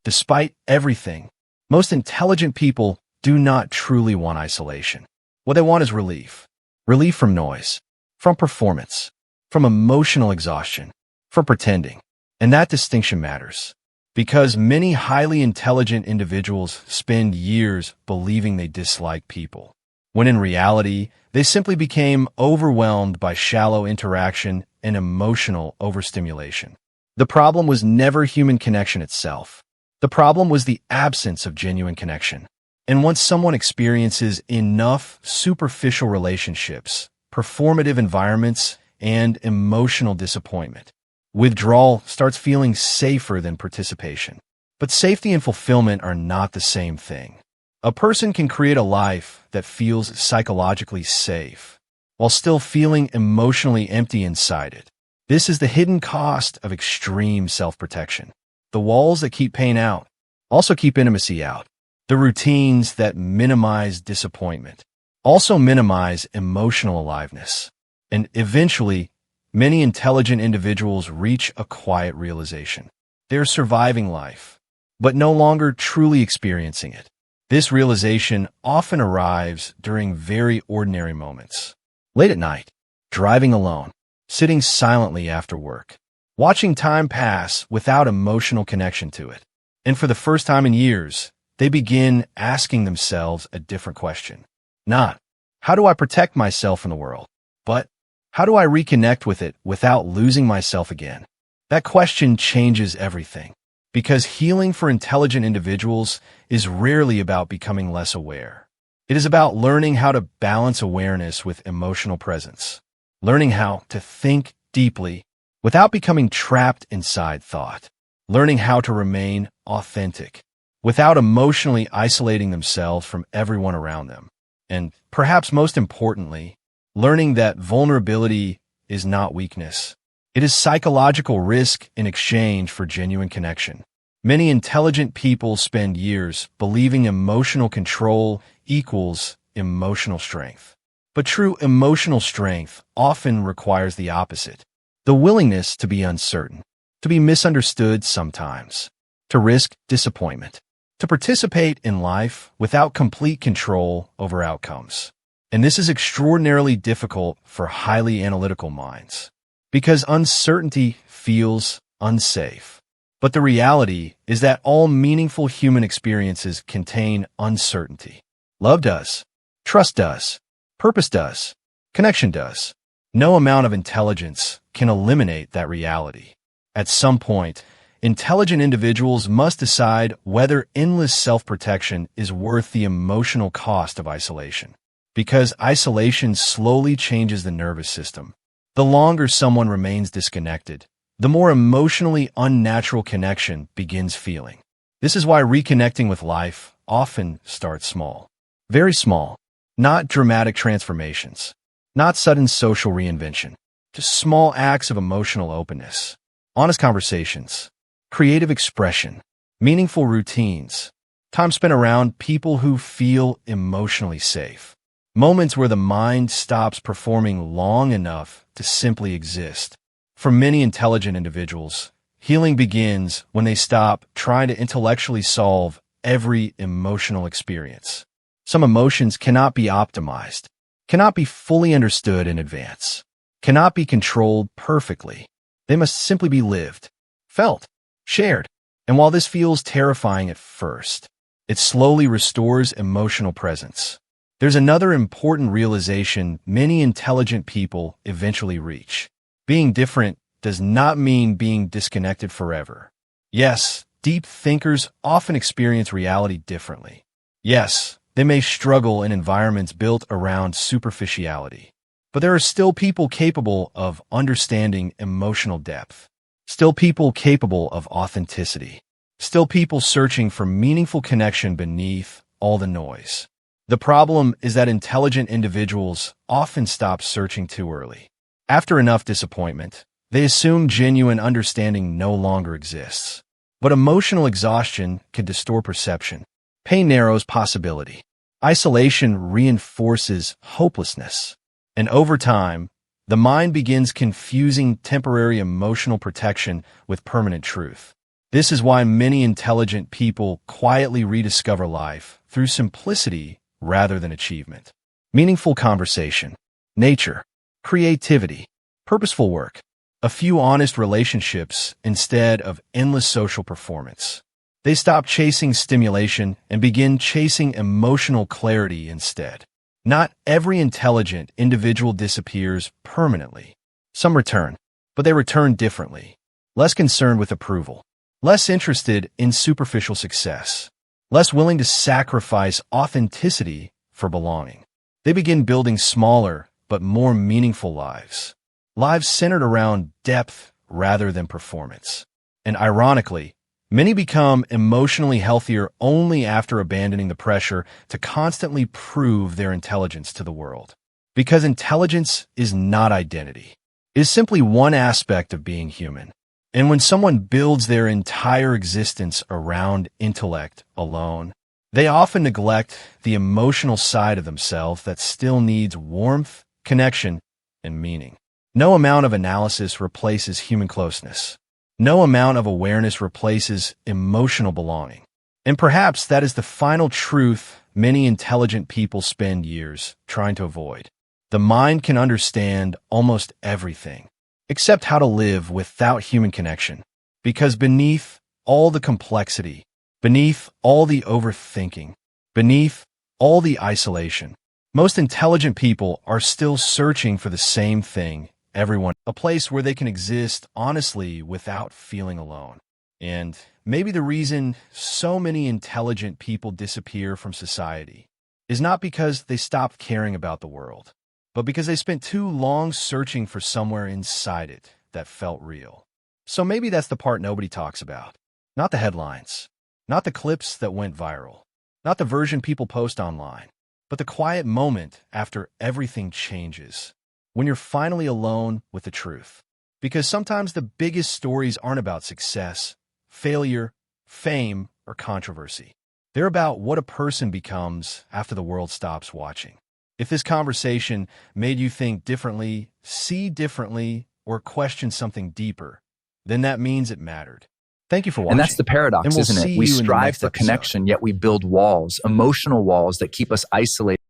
Despite everything, most intelligent people do not truly want isolation. What they want is relief. Relief from noise, from performance, from emotional exhaustion, from pretending. And that distinction matters, because many highly intelligent individuals spend years believing they dislike people, when in reality, they simply became overwhelmed by shallow interaction and emotional overstimulation. The problem was never human connection itself. The problem was the absence of genuine connection. And once someone experiences enough superficial relationships, performative environments, and emotional disappointment, withdrawal starts feeling safer than participation. But safety and fulfillment are not the same thing. A person can create a life that feels psychologically safe, while still feeling emotionally empty inside it. This is the hidden cost of extreme self-protection. The walls that keep pain out also keep intimacy out. The routines that minimize disappointment also minimize emotional aliveness. And eventually, many intelligent individuals reach a quiet realization. They're surviving life, but no longer truly experiencing it. This realization often arrives during very ordinary moments. Late at night, driving alone, sitting silently after work, watching time pass without emotional connection to it. And for the first time in years, they begin asking themselves a different question. Not, how do I protect myself from the world? But, how do I reconnect with it without losing myself again? That question changes everything, because healing for intelligent individuals is rarely about becoming less aware. It is about learning how to balance awareness with emotional presence, learning how to think deeply without becoming trapped inside thought, learning how to remain authentic without emotionally isolating themselves from everyone around them. And perhaps most importantly, learning that vulnerability is not weakness, It is psychological risk in exchange for genuine connection. Many intelligent people spend years believing emotional control equals emotional strength. But true emotional strength often requires the opposite: the willingness to be uncertain, to be misunderstood sometimes, to risk disappointment, to participate in life without complete control over outcomes. And this is extraordinarily difficult for highly analytical minds, because uncertainty feels unsafe. But the reality is that all meaningful human experiences contain uncertainty. Love does. Trust does. Purpose does. Connection does. No amount of intelligence can eliminate that reality. At some point, intelligent individuals must decide whether endless self-protection is worth the emotional cost of isolation. Because isolation slowly changes the nervous system. The longer someone remains disconnected, the more emotionally unnatural connection begins feeling. This is why reconnecting with life often starts small. Very small. Not dramatic transformations. Not sudden social reinvention. Just small acts of emotional openness. Honest conversations. Creative expression. Meaningful routines. Time spent around people who feel emotionally safe. Moments where the mind stops performing long enough to simply exist. For many intelligent individuals, healing begins when they stop trying to intellectually solve every emotional experience. Some emotions cannot be optimized, cannot be fully understood in advance, cannot be controlled perfectly. They must simply be lived, felt, shared. And while this feels terrifying at first, it slowly restores emotional presence. There's another important realization many intelligent people eventually reach. Being different does not mean being disconnected forever. Yes, deep thinkers often experience reality differently. Yes, they may struggle in environments built around superficiality. But there are still people capable of understanding emotional depth. Still people capable of authenticity. Still people searching for meaningful connection beneath all the noise. The problem is that intelligent individuals often stop searching too early. After enough disappointment, they assume genuine understanding no longer exists. But emotional exhaustion can distort perception. Pain narrows possibility. Isolation reinforces hopelessness. And over time, the mind begins confusing temporary emotional protection with permanent truth. This is why many intelligent people quietly rediscover life through simplicity rather than achievement. Meaningful conversation, nature, creativity, purposeful work, a few honest relationships instead of endless social performance. They stop chasing stimulation and begin chasing emotional clarity instead. Not every intelligent individual disappears permanently. Some return, but they return differently. Less concerned with approval, less interested in superficial success, less willing to sacrifice authenticity for belonging. They begin building smaller but more meaningful lives. Lives centered around depth rather than performance. And ironically, many become emotionally healthier only after abandoning the pressure to constantly prove their intelligence to the world. Because intelligence is not identity. It is simply one aspect of being human. And when someone builds their entire existence around intellect alone, they often neglect the emotional side of themselves that still needs warmth, connection, and meaning. No amount of analysis replaces human closeness. No amount of awareness replaces emotional belonging. And perhaps that is the final truth many intelligent people spend years trying to avoid. The mind can understand almost everything, except how to live without human connection. Because beneath all the complexity, beneath all the overthinking, beneath all the isolation, most intelligent people are still searching for the same thing everyone, a place where they can exist honestly without feeling alone. And maybe the reason so many intelligent people disappear from society is not because they stopped caring about the world, but because they spent too long searching for somewhere inside it that felt real. So maybe that's the part nobody talks about. Not the headlines, not the clips that went viral, not the version people post online, but the quiet moment after everything changes. When you're finally alone with the truth. Because sometimes the biggest stories aren't about success, failure, fame, or controversy. They're about what a person becomes after the world stops watching. If this conversation made you think differently, see differently, or question something deeper, then that means it mattered. Thank you for watching. And that's the paradox, and we'll isn't see it? We you in the strive next for episode. connection, yet we build walls, emotional walls that keep us isolated.